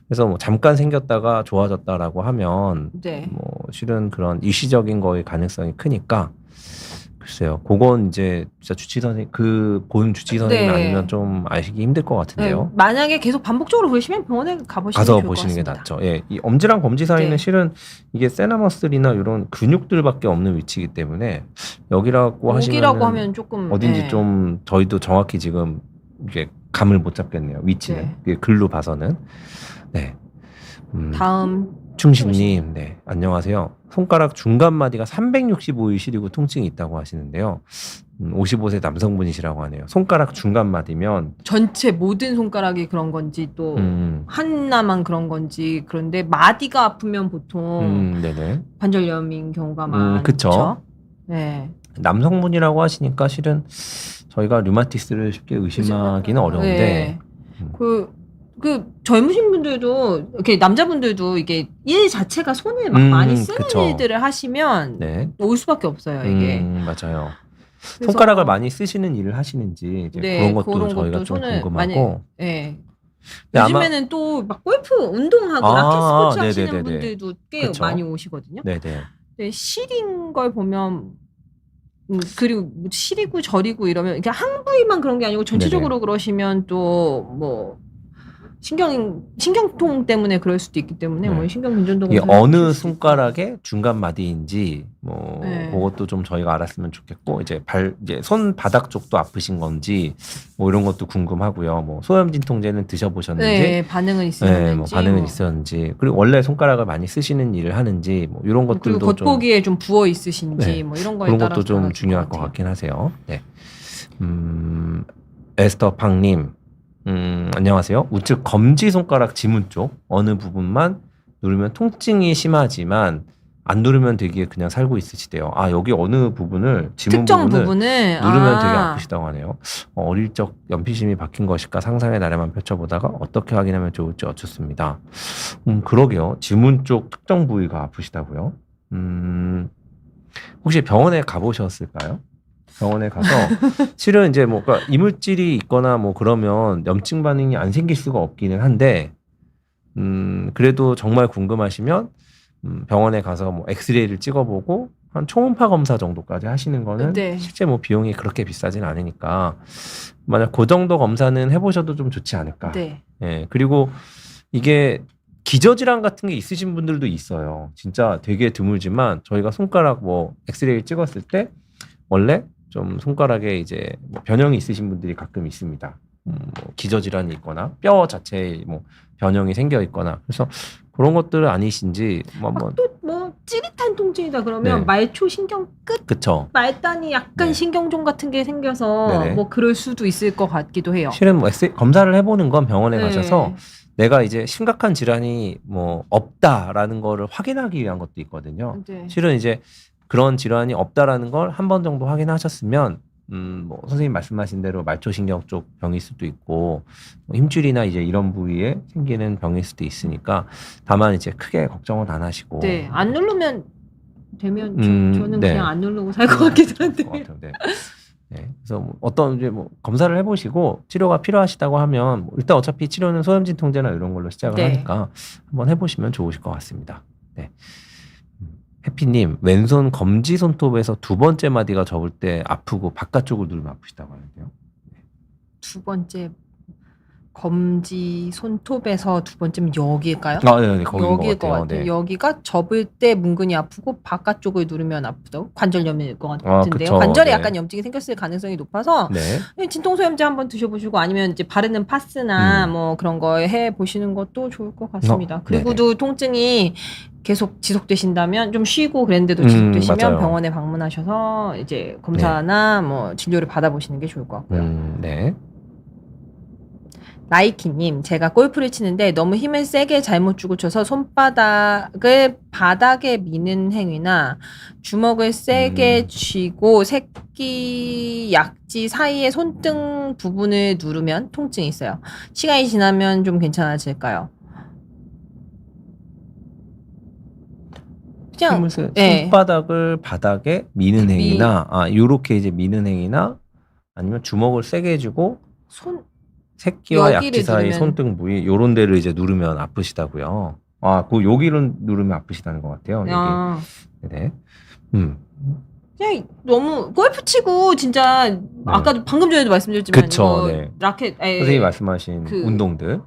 그래서 뭐 잠깐 생겼다가 좋아졌다라고 하면 뭐 실은 그런 일시적인 거의 가능성이 크니까 글쎄요. 그건 이제 진짜 주치 선생님 본 주치 선생님 아니면 좀 아시기 힘들 것 같은데요. 만약에 계속 반복적으로 보시면 병원에 가서 보시는 게 낫죠. 예, 이 엄지랑 검지 사이는 실은 이게 세나머슬이나 이런 근육들밖에 없는 위치이기 때문에 여기라고 하면 조금 어딘지 좀 저희도 정확히 지금 이게 감을 못 잡겠네요. 위치는 글로 봐서는. 네. 다음 충신님, 네, 안녕하세요. 손가락 중간 마디가 365일 시리고 통증이 있다고 하시는데요. 55세 남성분이시라고 하네요. 손가락 중간 마디면 전체 모든 손가락이 그런 건지 또 하나만 그런 건지 그런데 마디가 아프면 보통 관절염인 경우가 많죠. 그렇죠. 네. 남성분이라고 하시니까 실은 저희가 류마티스를 쉽게 의심하기는 어려운데 그 젊으신 분들도 이렇게 남자분들도 이게 일 자체가 손을 막 많이 쓰는 일들을 하시면 올 수밖에 없어요 이게. 맞아요. 손가락을 많이 쓰시는 일을 하시는지 그런 것도 저희가 좀 궁금하고. 요즘에는 또 막 골프 운동하고 라켓 스포츠 하시는 분들도 꽤 많이 오시거든요. 근데 실인 걸 보면 그리고 실이고 저리고 이러면 이렇게 한 부위만 그런 게 아니고 전체적으로 그러시면 또 뭐 신경통 때문에 그럴 수도 있기 때문에 뭐 신경 근전도 이게 어느 손가락의 중간 마디인지 뭐 그것도 좀 저희가 알았으면 좋겠고 이제 손바닥 쪽도 아프신 건지 뭐 이런 것도 궁금하고요. 뭐 소염 진통제는 드셔보셨는지 반응은 있었는지 뭐 반응은 있었는지 그리고 원래 손가락을 많이 쓰시는 일을 하는지 뭐 이런 것들도 그리고 겉보기에 좀 부어 있으신지 뭐 이런 거에 그런 따라서 것도 좀 중요할 것 같긴 하세요. 네. 에스터 팡님. 안녕하세요. 우측 검지 손가락 지문 쪽 어느 부분만 누르면 통증이 심하지만 안 누르면 되게 그냥 살고 있으시대요. 여기 어느 부분을 지문 부분을 누르면 되게 아프시다고 하네요. 어릴 적 연피심이 박힌 것일까 상상의 나래만 펼쳐보다가 어떻게 확인하면 좋을지 어쭙습니다. 그러게요. 지문 쪽 특정 부위가 아프시다고요? 혹시 병원에 가보셨을까요? 병원에 가서 실은 이제 뭔가 이물질이 있거나 뭐 그러면 염증 반응이 안 생길 수가 없기는 한데 그래도 정말 궁금하시면 병원에 가서 뭐 엑스레이를 찍어보고 한 초음파 검사 정도까지 하시는 거는 실제 뭐 비용이 그렇게 비싸진 않으니까 만약 그 정도 검사는 해보셔도 좀 좋지 않을까. 그리고 이게 기저질환 같은 게 있으신 분들도 있어요. 진짜 되게 드물지만 저희가 손가락 뭐 엑스레이 찍었을 때 원래 좀 손가락에 이제 뭐 변형이 있으신 분들이 가끔 있습니다. 뭐 기저질환이 있거나 뼈 자체에 뭐 변형이 생겨 있거나 그래서 그런 것들은 아니신지 한번 또 뭐 찌릿한 통증이다 그러면 말초 신경 끝 말단이 약간 신경종 같은 게 생겨서 뭐 그럴 수도 있을 것 같기도 해요. 실은 뭐 검사를 해보는 건 병원에 가셔서 내가 이제 심각한 질환이 뭐 없다라는 거를 확인하기 위한 것도 있거든요. 실은 이제 그런 질환이 없다라는 걸 한 번 정도 확인하셨으면 뭐 선생님 말씀하신 대로 말초신경 쪽 병일 수도 있고 뭐 힘줄이나 이제 이런 부위에 생기는 병일 수도 있으니까 다만 이제 크게 걱정은 안 하시고 네, 안 누르면 되면 저는 네. 그냥 안 누르고 살 것 같기도 한데. 네. 네. 그래서 뭐 어떤 이제 뭐 검사를 해보시고 치료가 필요하시다고 하면 뭐 일단 어차피 치료는 소염진 통제나 이런 걸로 시작을 네. 하니까 한번 해보시면 좋으실 것 같습니다. 네. 해피님 왼손 검지 손톱에서 두 번째 마디가 접을 때 아프고 바깥쪽을 누르면 아프시다고 하는데요. 두 번째 검지 손톱에서 두 번째면 여기일까요? 네, 거기인 여기일 것 것 같아요. 같아요. 네. 여기가 접을 때 문근이 아프고 바깥쪽을 누르면 아프다고? 관절염일 것 같은데요. 그쵸. 관절에 네. 약간 염증이 생겼을 가능성이 높아서 네. 진통소염제 한번 드셔보시고 아니면 이제 바르는 파스나 뭐 그런 거 해보시는 것도 좋을 것 같습니다. 그리고도 통증이 계속 지속되신다면 좀 쉬고 그랬는데도 지속되시면 맞아요. 병원에 방문하셔서 이제 검사나 뭐 진료를 받아보시는 게 좋을 것 같고요. 네. 나이키님, 제가 골프를 치는데 너무 힘을 세게 잘못 주고 쳐서 손바닥을 바닥에 미는 행위나 주먹을 세게 쥐고 새끼 약지 사이에 손등 부분을 누르면 통증이 있어요. 시간이 지나면 좀 괜찮아질까요? 그냥 손바닥을 바닥에 미는 행위나 요렇게 이제 미는 행위나 아니면 주먹을 세게 해주고 새끼와 약지 사이 손등 부위 요런 데를 이제 누르면 아프시다고요. 그 여기를 누르면 아프시다는 것 같아요. 여기. 네. 그냥 너무 골프 치고 진짜 아까도 방금 전에도 말씀드렸지만 그쵸, 이거 라켓 선생님이 말씀하신 운동들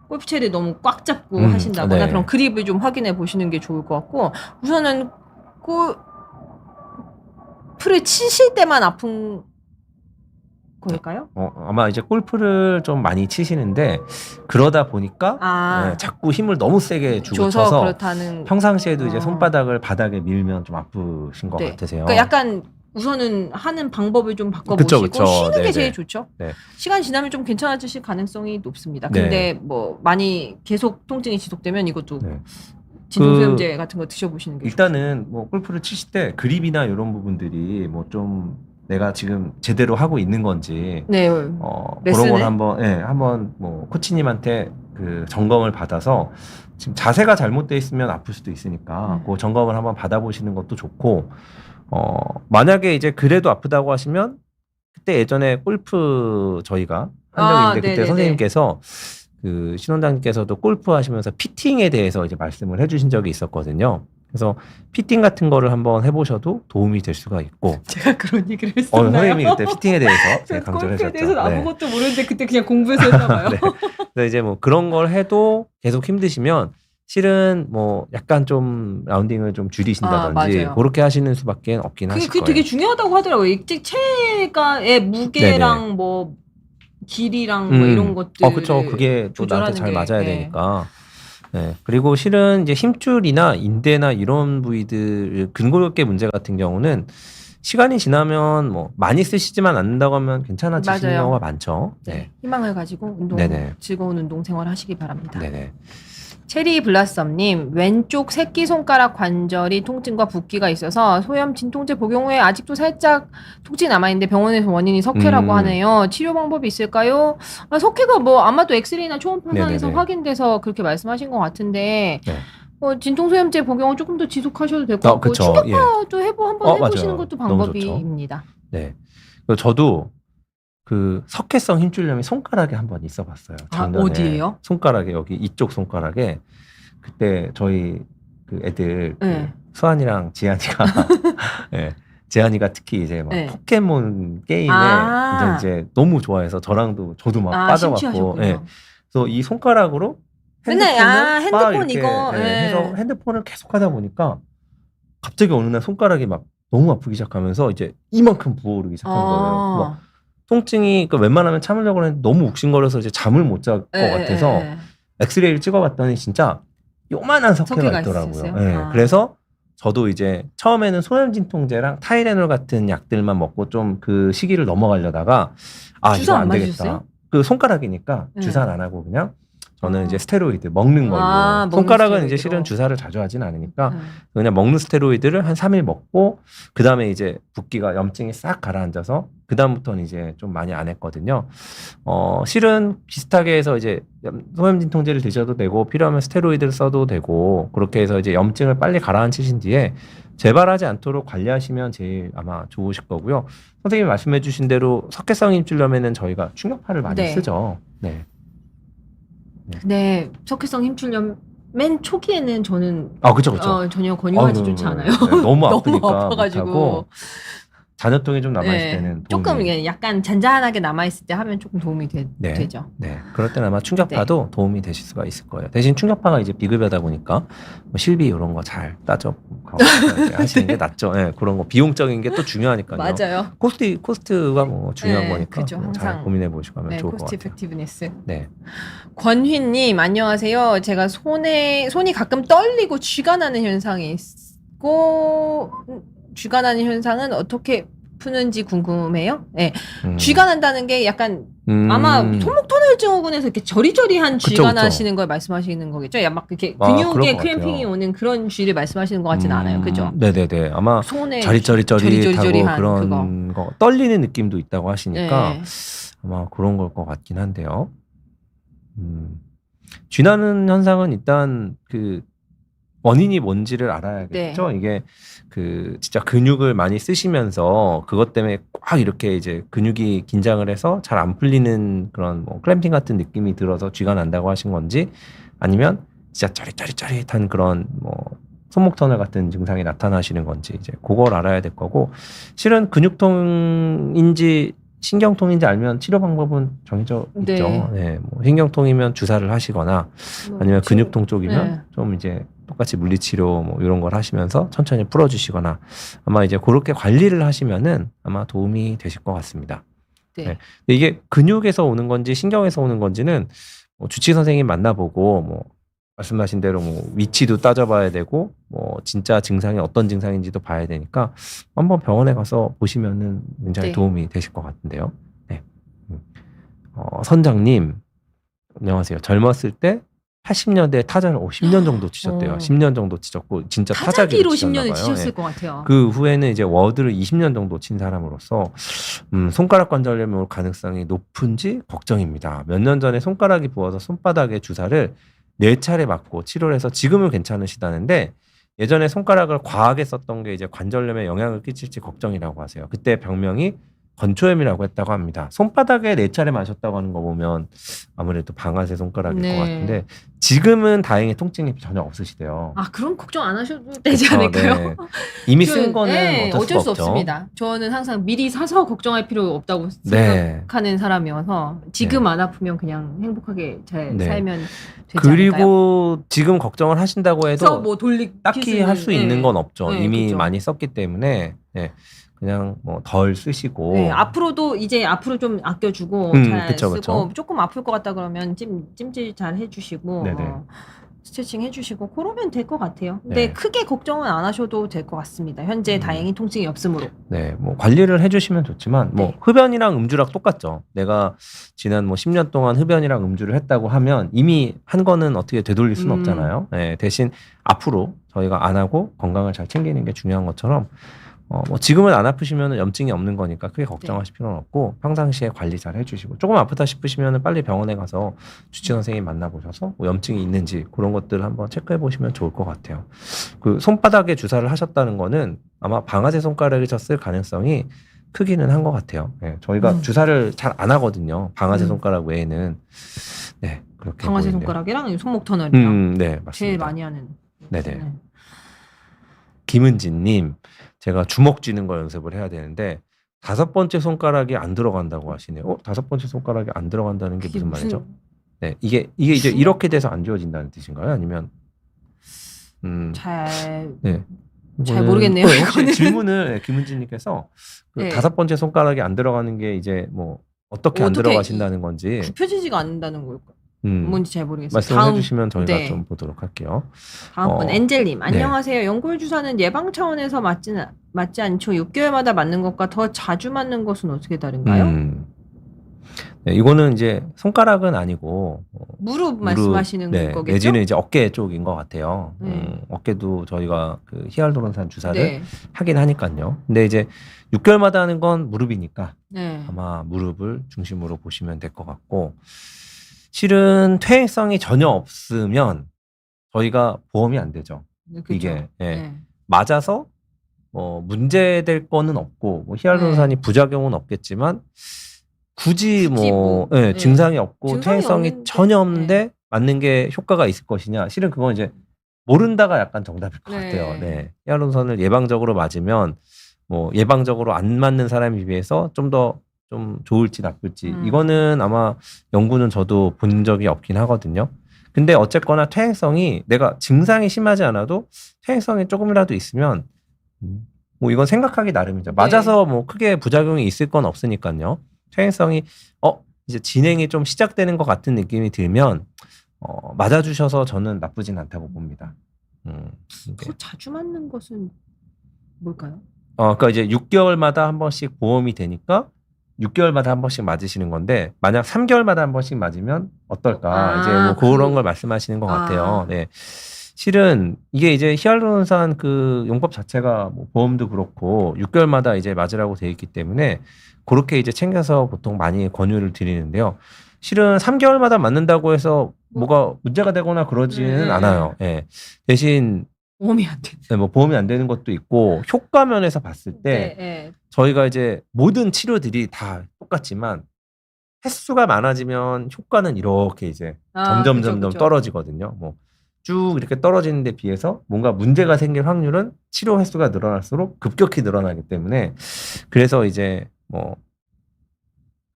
골프채를 너무 꽉 잡고 하신다거나 그런 그립을 좀 확인해 보시는 게 좋을 것 같고 우선은 골프를 치실 때만 아픈 걸까요? 아마 이제 골프를 좀 많이 치시는데 그러다 보니까 자꾸 힘을 너무 세게 주고 쳐서 그렇다는 평상시에도 이제 손바닥을 바닥에 밀면 좀 아프신 것 같으세요. 그러니까 약간 우선은 하는 방법을 좀 바꿔보시고 쉬는 게 제일 좋죠. 시간 지나면 좀 괜찮아지실 가능성이 높습니다. 근데 뭐 많이 계속 통증이 지속되면 이것도 진통소염제 같은 거 드셔보시는 게 일단은 좋죠. 뭐 골프를 치실 때 그립이나 이런 부분들이 뭐 좀 내가 지금 제대로 하고 있는 건지 그런 걸 한번 뭐 코치님한테 그 점검을 받아서 지금 자세가 잘못돼 있으면 아플 수도 있으니까 그 점검을 한번 받아보시는 것도 좋고 만약에 이제 그래도 아프다고 하시면 그때 예전에 골프 저희가 한 적이 있는데 그때 선생님께서 그 신원장님께서도 골프 하시면서 피팅에 대해서 이제 말씀을 해주신 적이 있었거든요. 그래서 피팅 같은 거를 한번 해보셔도 도움이 될 수가 있고. 제가 그런 얘기를 했었나요? 선생님이 그때 피팅에 대해서 제가 강조를 해주셨죠. 골프에 대해서는 아무것도 모르는데 그때 그냥 공부해서 했나 봐요. 그래서 이제 뭐 그런 걸 해도 계속 힘드시면 실은 뭐 약간 좀 라운딩을 좀 줄이신다든지 그렇게 하시는 수밖에 없긴 하실 거예요. 그게 되게 중요하다고 하더라고요. 체가의 무게랑 뭐 길이랑 뭐 이런 것들. 그렇죠. 그게 또 나한테 잘 맞아야 되니까. 그리고 실은 이제 힘줄이나 인대나 이런 부위들 근골격계 문제 같은 경우는 시간이 지나면 뭐 많이 쓰시지만 않는다고 하면 괜찮아지시는 경우가 많죠. 희망을 가지고 즐거운 운동 생활 하시기 바랍니다. 체리 블라썸님, 왼쪽 새끼손가락 관절이 통증과 붓기가 있어서 소염 진통제 복용 후에 아직도 살짝 통증이 남아있는데 병원에서 원인이 석회라고 하네요. 치료 방법이 있을까요? 석회가 뭐 아마도 엑스레이나 초음파상에서 확인돼서 그렇게 말씀하신 것 같은데 진통소염제 복용을 조금 더 지속하셔도 될 것 같고 충격파도 한번 해보시는 것도 방법입니다. 저도 그 석회성 힘줄염이 손가락에 한번 있어봤어요. 작년에. 어디예요? 손가락에 여기 이쪽 손가락에 그때 저희 그 애들 수환이랑 지한이가 지한이가 특히 이제 막 포켓몬 게임에 이제 너무 좋아해서 저도 막 빠져갖고 그래서 이 손가락으로 핸드폰 이거 해서 핸드폰을 계속 하다 보니까 갑자기 어느 날 손가락이 막 너무 아프기 시작하면서 이제 이만큼 부어오르기 시작한 거예요. 통증이 웬만하면 참으려고 했는데 너무 욱신거려서 이제 잠을 못 잘 것 같아서 엑스레이를 찍어봤더니 진짜 요만한 석회가 있더라고요. 그래서 저도 이제 처음에는 소염진통제랑 타이레놀 같은 약들만 먹고 좀 그 시기를 넘어가려다가 이거 안 되겠다. 그 손가락이니까 주사는 안 하고 그냥 저는 이제 스테로이드 먹는 걸로. 먹는 손가락은 이제 스테로이드로. 실은 주사를 자주 하진 않으니까 그냥 먹는 스테로이드를 한 3일 먹고 그 다음에 이제 붓기가 염증이 싹 가라앉아서 그 다음부터는 이제 좀 많이 안 했거든요. 실은 비슷하게 해서 이제 소염진통제를 드셔도 되고 필요하면 스테로이드를 써도 되고 그렇게 해서 이제 염증을 빨리 가라앉히신 뒤에 재발하지 않도록 관리하시면 제일 아마 좋으실 거고요. 선생님이 말씀해주신 대로 석회성 힘줄염에는 저희가 충격파를 많이 네. 쓰죠. 네. 네, 석회성 힘줄염 맨 초기에는 저는 그쵸. 전혀 권유하지 않아요. 네, 너무 아프니까 너무 아파가지고 못하고 잔여통이 좀 남아있을 네, 때는 조금 이게 약간 잔잔하게 남아있을 때 하면 조금 도움이 네. 되죠. 네, 그럴 때는 아마 충격파도 도움이 되실 수가 있을 거예요. 대신 충격파가 이제 비급여다 보니까 뭐 실비 이런 거 잘 따져 하시는 게 낫죠. 네, 그런 거 비용적인 게 또 중요하니까요. 맞아요. 코스트가 뭐 중요한 네, 거니까 그쵸, 잘 항상. 고민해 보시고 하면 네, 좋을 것 코스트 같아요. 이펙티브니스. 네. 권휘님 안녕하세요. 제가 손이 가끔 떨리고 쥐가 나는 현상이 있고 쥐가 나는 현상은 어떻게 푸는지 궁금해요. 네, 쥐가 난다는 게 약간 아마 손목 터널 증후군에서 이렇게 저리저리한 쥐가 나시는 걸 말씀하시는 거겠죠? 막 이렇게 근육에 크램핑이 오는 그런 쥐를 말씀하시는 것 같지는 않아요, 그죠? 네네네. 아마 손에 저리저리하고 그런 거 떨리는 느낌도 있다고 하시니까 네. 아마 그런 걸 것 같긴 한데요. 쥐 나는 현상은 일단 그 원인이 뭔지를 알아야겠죠. 네. 이게 그 진짜 근육을 많이 쓰시면서 그것 때문에 꽉 이렇게 이제 근육이 긴장을 해서 잘 안 풀리는 그런 뭐 클램핑 같은 느낌이 들어서 쥐가 난다고 하신 건지 아니면 진짜 짜릿짜릿한 그런 뭐 손목 터널 같은 증상이 나타나시는 건지 이제 그걸 알아야 될 거고 실은 근육통인지 신경통인지 알면 치료 방법은 정해져 있죠. 네, 뭐 신경통이면 주사를 하시거나 아니면 근육통 쪽이면 좀 이제 똑같이 물리치료 뭐 이런 걸 하시면서 천천히 풀어주시거나 아마 이제 그렇게 관리를 하시면은 아마 도움이 되실 것 같습니다. 네. 근데 이게 근육에서 오는 건지 신경에서 오는 건지는 뭐 주치 선생님 만나보고 뭐 말씀하신 대로 뭐 위치도 따져봐야 되고 뭐 진짜 증상이 어떤 증상인지도 봐야 되니까 한번 병원에 가서 보시면은 굉장히 도움이 되실 것 같은데요. 네. 선장님 안녕하세요. 젊었을 때 80년대 타자를 10년 정도 치셨대요. 10년 정도 치셨고 진짜 타자기로 10년을 치셨을 것 같아요. 그 후에는 이제 워드를 20년 정도 친 사람으로서 손가락 관절염이 올 가능성이 높은지 걱정입니다. 몇 년 전에 손가락이 부어서 손바닥에 주사를 4차례 맞고 치료를 해서 지금은 괜찮으시다는데 예전에 손가락을 과하게 썼던 게 이제 관절염에 영향을 끼칠지 걱정이라고 하세요. 그때 병명이 건초염이라고 했다고 합니다. 손바닥에 4차례 마셨다고 하는 거 보면 아무래도 방아쇠 손가락일 것 같은데 지금은 다행히 통증이 전혀 없으시대요. 그럼 걱정 안 하셔도 되지 않을까요? 네. 이미 쓴 거는 어쩔 수 없습니다. 저는 항상 미리 사서 걱정할 필요 없다고 생각하는 사람이어서 지금 안 아프면 그냥 행복하게 잘 살면 되지 그리고 않을까요? 지금 걱정을 하신다고 해도 뭐 딱히 할 수 있는 건 없죠. 이미 많이 썼기 때문에 그냥 뭐 덜 쓰시고 앞으로도 이제 앞으로 좀 아껴주고 잘 쓰고 조금 아플 것 같다 그러면 찜질 잘 해주시고 스트레칭 해주시고 그러면 될 것 같아요. 근데 크게 걱정은 안 하셔도 될 것 같습니다. 현재 다행히 통증이 없으므로. 네, 뭐 관리를 해주시면 좋지만 뭐 흡연이랑 음주랑 똑같죠. 내가 지난 뭐 10년 동안 흡연이랑 음주를 했다고 하면 이미 한 거는 어떻게 되돌릴 수는 없잖아요. 네, 대신 앞으로 저희가 안 하고 건강을 잘 챙기는 게 중요한 것처럼 뭐 지금은 안 아프시면 염증이 없는 거니까 크게 걱정하실 필요는 없고 평상시에 관리 잘 해주시고 조금 아프다 싶으시면 빨리 병원에 가서 주치 선생님 만나보셔서 뭐 염증이 있는지 그런 것들 한번 체크해 보시면 좋을 것 같아요. 그 손바닥에 주사를 하셨다는 거는 아마 방아쇠 손가락을 쳤을 가능성이 크기는 한 것 같아요. 네, 저희가 주사를 잘 안 하거든요. 방아쇠 손가락 외에는. 네, 그렇게 방아쇠 보이네요. 손가락이랑 손목 터널이랑 네, 맞습니다. 제일 많이 하는. 네네. 김은진님, 제가 주먹 쥐는 거 연습을 해야 되는데 5번째 손가락이 안 들어간다고 하시네요. 5번째 손가락이 안 들어간다는 게 무슨 말이죠? 네, 이게 이제 이렇게 돼서 안 쥐어진다는 뜻인가요? 아니면 잘 잘 모르겠네요. 혹시 질문을 김은진님께서 그 5번째 손가락이 안 들어가는 게 이제 뭐 어떻게 안 들어가신다는 건지 굽혀지지가 않는다는 걸까? 뭔지 잘 모르겠어요. 말씀해 주시면 저희가 좀 보도록 할게요. 다음번 엔젤님 안녕하세요. 연골 주사는 예방 차원에서 맞지 않죠. 6개월마다 맞는 것과 더 자주 맞는 것은 어떻게 다른가요? 네, 이거는 이제 손가락은 아니고 무릎 말씀하시는 네, 거겠죠? 내지는 이제 어깨 쪽인 것 같아요. 네. 어깨도 저희가 그 히알루론산 주사를 네. 하긴 하니까요. 근데 이제 6개월마다 하는 건 무릎이니까 네. 아마 무릎을 중심으로 보시면 될 것 같고, 실은 퇴행성이 전혀 없으면 저희가 보험이 안 되죠. 네, 그쵸. 이게 예. 네. 맞아서 문제될 거는 없고 뭐 히알루론산이 부작용은 없겠지만 굳이 뭐 예, 네. 증상이 없고 증상이 퇴행성이 없는데, 전혀 없는데 맞는 게 효과가 있을 것이냐, 실은 그건 이제 모른다가 약간 정답일 것 네. 같아요. 네. 히알루론산을 예방적으로 맞으면 뭐 예방적으로 안 맞는 사람에 비해서 좀 더 좀 좋을지 나쁠지 이거는 아마 연구는 저도 본 적이 없긴 하거든요. 근데 어쨌거나 퇴행성이, 내가 증상이 심하지 않아도 퇴행성이 조금이라도 있으면 뭐 이건 생각하기 나름이죠. 네. 맞아서 뭐 크게 부작용이 있을 건 없으니까요. 퇴행성이 이제 진행이 좀 시작되는 것 같은 느낌이 들면 맞아주셔서 저는 나쁘진 않다고 봅니다. 더 자주 맞는 것은 뭘까요? 그러니까 이제 6개월마다 한 번씩 보험이 되니까 6개월마다 한 번씩 맞으시는 건데, 만약 3개월마다 한 번씩 맞으면 어떨까? 이제 뭐 그런 걸 말씀하시는 것 같아요. 네. 실은 이게 이제 히알루론산 그 용법 자체가 뭐 보험도 그렇고 6개월마다 이제 맞으라고 되어 있기 때문에 그렇게 이제 챙겨서 보통 많이 권유를 드리는데요. 실은 3개월마다 맞는다고 해서 뭐가 문제가 되거나 그러지는 않아요. 예. 대신 보험이 안 돼. 네, 뭐 보험이 안 되는 것도 있고, 효과 면에서 봤을 때 저희가 이제 모든 치료들이 다 똑같지만 횟수가 많아지면 효과는 이렇게 이제 점점 떨어지거든요. 뭐 쭉 이렇게 떨어지는 데 비해서 뭔가 문제가 생길 확률은 치료 횟수가 늘어날수록 급격히 늘어나기 때문에, 그래서 이제 뭐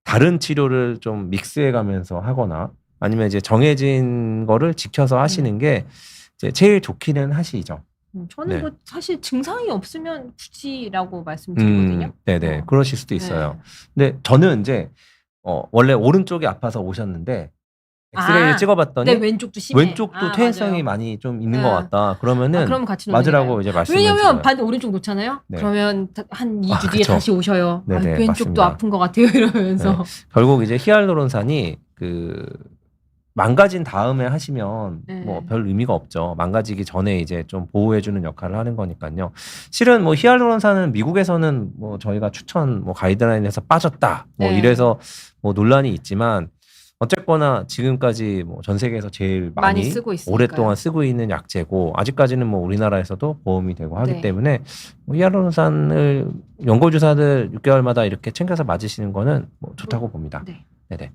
다른 치료를 좀 믹스해 가면서 하거나 아니면 이제 정해진 거를 지켜서 하시는 게 이제 제일 좋기는 하시죠. 저는 뭐 사실 증상이 없으면 굳이라고 말씀드리거든요. 네네. 그러실 수도 있어요. 근데 저는 이제 원래 오른쪽이 아파서 오셨는데 엑스레이를 찍어봤더니 네, 왼쪽도 심해. 왼쪽도 퇴행성이 많이 좀 있는 것 같다. 그럼 그러면은 같이 맞으라고 이제 말씀을 드려요. 왜냐면 반대 오른쪽 놓잖아요. 네. 그러면 한 2주 뒤에 그쵸. 다시 오셔요. 네네, 왼쪽도 맞습니다. 아픈 것 같아요. 이러면서. 네. 결국 이제 히알루론산이 망가진 다음에 하시면 뭐 별 의미가 없죠. 망가지기 전에 이제 좀 보호해주는 역할을 하는 거니까요. 실은 뭐 히알루론산은 미국에서는 뭐 저희가 추천 뭐 가이드라인에서 빠졌다 뭐 이래서 뭐 논란이 있지만, 어쨌거나 지금까지 뭐 전 세계에서 제일 많이 쓰고 있으니까요. 오랫동안 쓰고 있는 약제고, 아직까지는 뭐 우리나라에서도 보험이 되고 하기 때문에 뭐 히알루론산을 연고주사들 6개월마다 이렇게 챙겨서 맞으시는 거는 뭐 좋다고 봅니다. 네. 네네.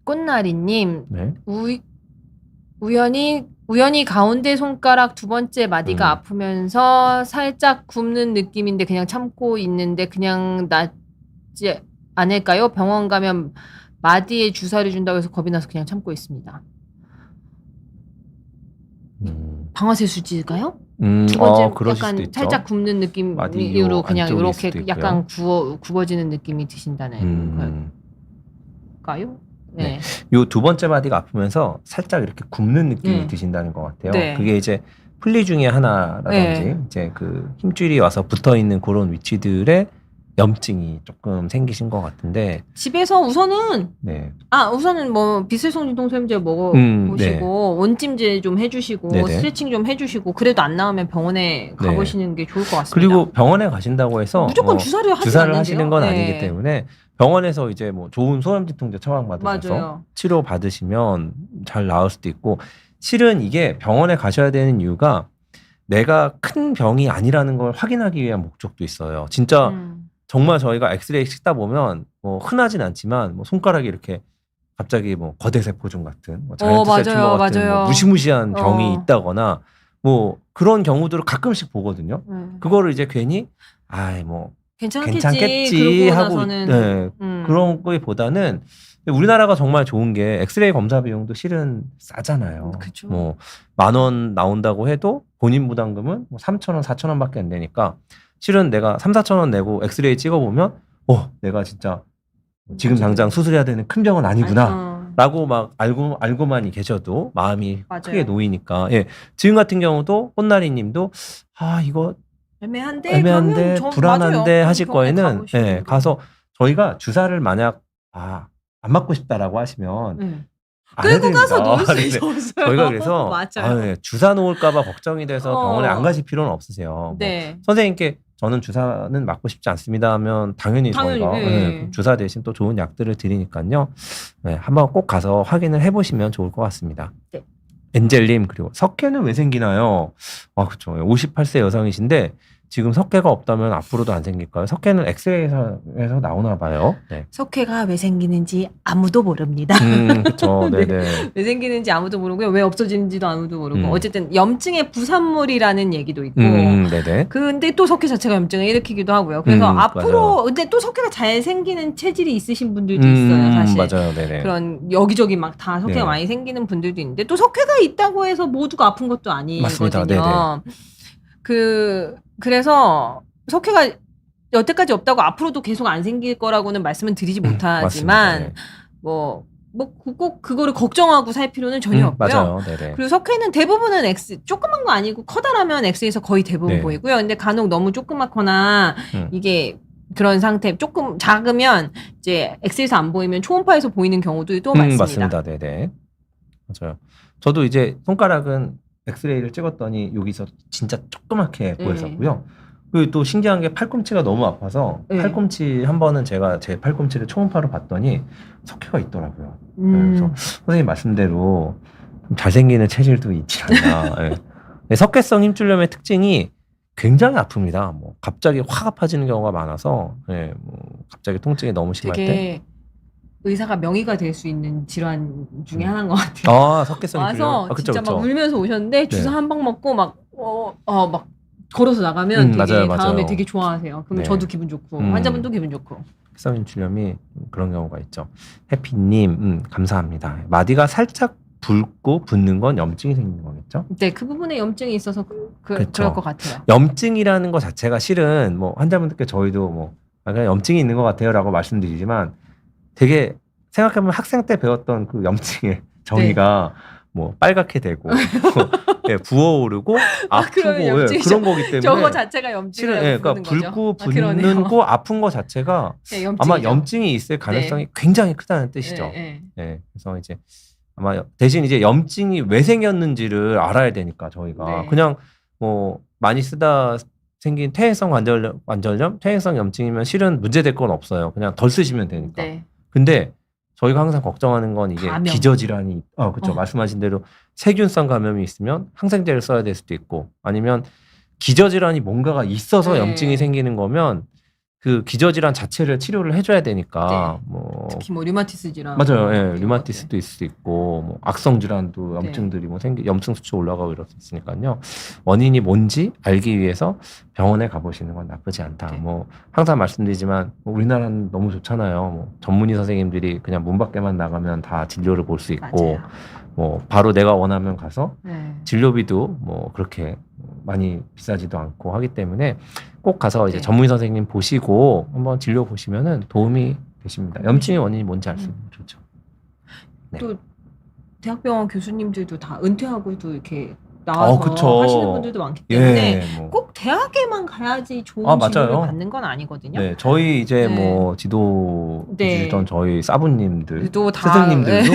꽃나리님, 네. 우연히 가운데 손가락 두 번째 마디가 아프면서 살짝 굽는 느낌인데 그냥 참고 있는데 그냥 낫지 않을까요? 병원 가면 마디에 주사를 준다고 해서 겁이 나서 그냥 참고 있습니다. 방아쇠수지일까요? 두 번째 약간 살짝 굽는 느낌으로 그냥 이렇게 약간 굽어지는 느낌이 드신다는 걸까요? 네. 요 두 번째 마디가 아프면서 살짝 이렇게 굽는 느낌이 드신다는 것 같아요. 네. 그게 이제 플리 중에 하나라든지 이제 그 힘줄이 와서 붙어 있는 그런 위치들의 염증이 조금 생기신 것 같은데, 집에서 우선은 뭐 비슬성진통소염제 먹어보시고 원찜질 좀 해주시고 스트레칭 좀 해주시고, 그래도 안 나오면 병원에 가보시는 게 좋을 것 같습니다. 그리고 병원에 가신다고 해서 무조건 주사를 하시는 건 아니기 때문에 병원에서 이제 뭐 좋은 소염진통제 처방받으셔서 치료 받으시면 잘 나을 수도 있고, 실은 이게 병원에 가셔야 되는 이유가 내가 큰 병이 아니라는 걸 확인하기 위한 목적도 있어요. 진짜 정말 저희가 엑스레이 찍다 보면 뭐 흔하진 않지만 뭐 손가락이 이렇게 갑자기 뭐 거대세포증 같은 뭐 자이언트 셀 튜머 같은 뭐 무시무시한 병이 있다거나 뭐 그런 경우들을 가끔씩 보거든요. 그거를 이제 괜히 뭐 괜찮겠지 하고 그런 거보다는, 우리나라가 정말 좋은 게 엑스레이 검사 비용도 실은 싸잖아요. 뭐 10,000원 나온다고 해도 본인 부담금은 뭐 3,000원, 4,000원밖에 안 되니까, 실은 내가 3,000~4,000원 내고 엑스레이 찍어보면 내가 진짜 지금 당장 수술해야 되는 큰 병은 아니구나 라고 막 알고만이 계셔도 마음이 크게 놓이니까. 지금 같은 경우도 꽃나리 님도 이거 애매한데 불안한데 하실 거에는 가서 저희가 주사를 만약 안 맞고 싶다라고 하시면 안 끌고 해드립니다. 가서 놓을 수 네. 있어요. 저희가 그래서 맞아요. 주사 놓을까봐 걱정이 돼서 병원에 안 가실 필요는 없으세요. 네. 뭐 선생님께 저는 주사는 맞고 싶지 않습니다 하면 당연히 저희가 주사 대신 또 좋은 약들을 드리니까요. 네, 한번 꼭 가서 확인을 해보시면 좋을 것 같습니다. 네. 엔젤님, 그리고 석회는 왜 생기나요? 그렇죠. 58세 여성이신데 지금 석회가 없다면 앞으로도 안 생길까요? 석회는 엑스레이에서 나오나 봐요. 네. 석회가 왜 생기는지 아무도 모릅니다. 그렇죠. 네. 네네. 왜 생기는지 아무도 모르고요. 왜 없어지는지도 아무도 모르고. 어쨌든 염증의 부산물이라는 얘기도 있고. 네네. 근데 또 석회 자체가 염증을 일으키기도 하고요. 그래서 앞으로 맞아요. 근데 또 석회가 잘 생기는 체질이 있으신 분들도 있어요. 사실. 맞아요. 네네. 그런 여기저기 막 다 석회가 많이 생기는 분들도 있는데 또 석회가 있다고 해서 모두가 아픈 것도 아니거든요. 맞습니다. 네네. 그래서 석회가 여태까지 없다고 앞으로도 계속 안 생길 거라고는 말씀은 드리지 못하지만 네. 꼭 그거를 걱정하고 살 필요는 전혀 없고요. 맞아요. 네네. 그리고 석회는 대부분은 X, 조그만 거 아니고 커다라면 X에서 거의 대부분 보이고요. 근데 간혹 너무 조그맣거나 이게 그런 상태 조금 작으면 이제 X에서 안 보이면 초음파에서 보이는 경우도 또 많습니다. 맞습니다. 네네. 맞아요. 저도 이제 손가락은 엑스레이를 찍었더니 여기서 진짜 조그맣게 보였었고요. 그리고 또 신기한 게 팔꿈치가 너무 아파서 팔꿈치 한 번은 제가 제 팔꿈치를 초음파로 봤더니 석회가 있더라고요. 그래서 선생님 말씀대로 좀 잘생기는 체질도 있지 않나. 석회성 힘줄염의 특징이 굉장히 아픕니다. 뭐 갑자기 확 아파지는 경우가 많아서 갑자기 통증이 너무 심할 때 의사가 명의가 될 수 있는 질환 중에 하나인 것 같아요. 석회성 와서 그쵸, 진짜 그쵸. 막 울면서 오셨는데 주사 한 방 먹고 막 걸어서 나가면 되게 맞아요. 다음에 되게 좋아하세요. 그러면 저도 기분 좋고 환자분도 기분 좋고. 석회성 힘줄염이 그런 경우가 있죠. 해피님 감사합니다. 마디가 살짝 붉고 붓는 건 염증이 생기는 거겠죠? 네, 그 부분에 염증이 있어서 그럴 것 같아요. 염증이라는 거 자체가 실은 뭐 환자분들께 저희도 뭐 그냥 염증이 있는 것 같아요라고 말씀드리지만 되게 생각해보면 학생 때 배웠던 그 염증의 정의가 뭐 빨갛게 되고 부어오르고 아프고 그런 거기 때문에 저거 자체가 염증이라고 그러니까 붉고 붓는고 아픈 거 자체가 아마 염증이 있을 가능성이 굉장히 크다는 뜻이죠. 그래서 이제 아마 대신 이제 염증이 왜 생겼는지를 알아야 되니까 저희가 그냥 뭐 많이 쓰다 생긴 퇴행성 관절염, 퇴행성 염증이면 실은 문제될 건 없어요. 그냥 덜 쓰시면 되니까. 근데 저희가 항상 걱정하는 건 이게 감염. 기저질환이 그렇죠. 말씀하신 대로 세균성 감염이 있으면 항생제를 써야 될 수도 있고 아니면 기저질환이 뭔가가 있어서 염증이 생기는 거면 그 기저질환 자체를 치료를 해줘야 되니까 뭐 특히 뭐 류마티스 질환 맞아요. 류마티스도 있을 수 있고 뭐 악성 질환도 염증들이 뭐 염증 수치 올라가고 이럴 수 있으니까요. 원인이 뭔지 알기 위해서 병원에 가보시는 건 나쁘지 않다. 뭐 항상 말씀드리지만 우리나라는 너무 좋잖아요. 뭐 전문의 선생님들이 그냥 문 밖에만 나가면 다 진료를 볼 수 있고 뭐 바로 내가 원하면 가서 진료비도 뭐 그렇게 많이 비싸지도 않고 하기 때문에 꼭 가서 이제 전문의 선생님 보시고 한번 진료 보시면은 도움이 되십니다. 염증의 원인이 뭔지 알 수 있는 좋죠. 또 대학병원 교수님들도 다 은퇴하고도 이렇게 나와서 하시는 분들도 많기 때문에 꼭 대학에만 가야지 좋은 진료를 받는 건 아니거든요. 저희 이제 뭐 지도 주시던 저희 사부님들, 스승님들도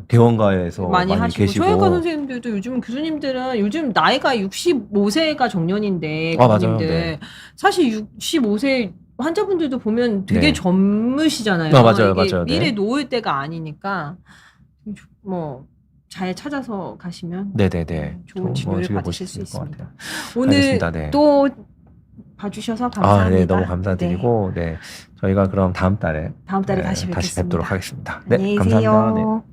개원가에서 많이 계시고 소형과 선생님들도 요즘 교수님들은 요즘 나이가 65세가 정년인데 교수님들 사실 65세 환자분들도 보면 되게 젊으시잖아요. 맞아요. 미래 놓을 때가 아니니까 뭐 잘 찾아서 가시면 좋은 치료를 받으실 수 있습니다. 오늘 또 봐주셔서 감사합니다. 너무 감사드리고 저희가 그럼 다음 달에 다시 뵙도록 하겠습니다. 안녕히 감사합니다. 계세요.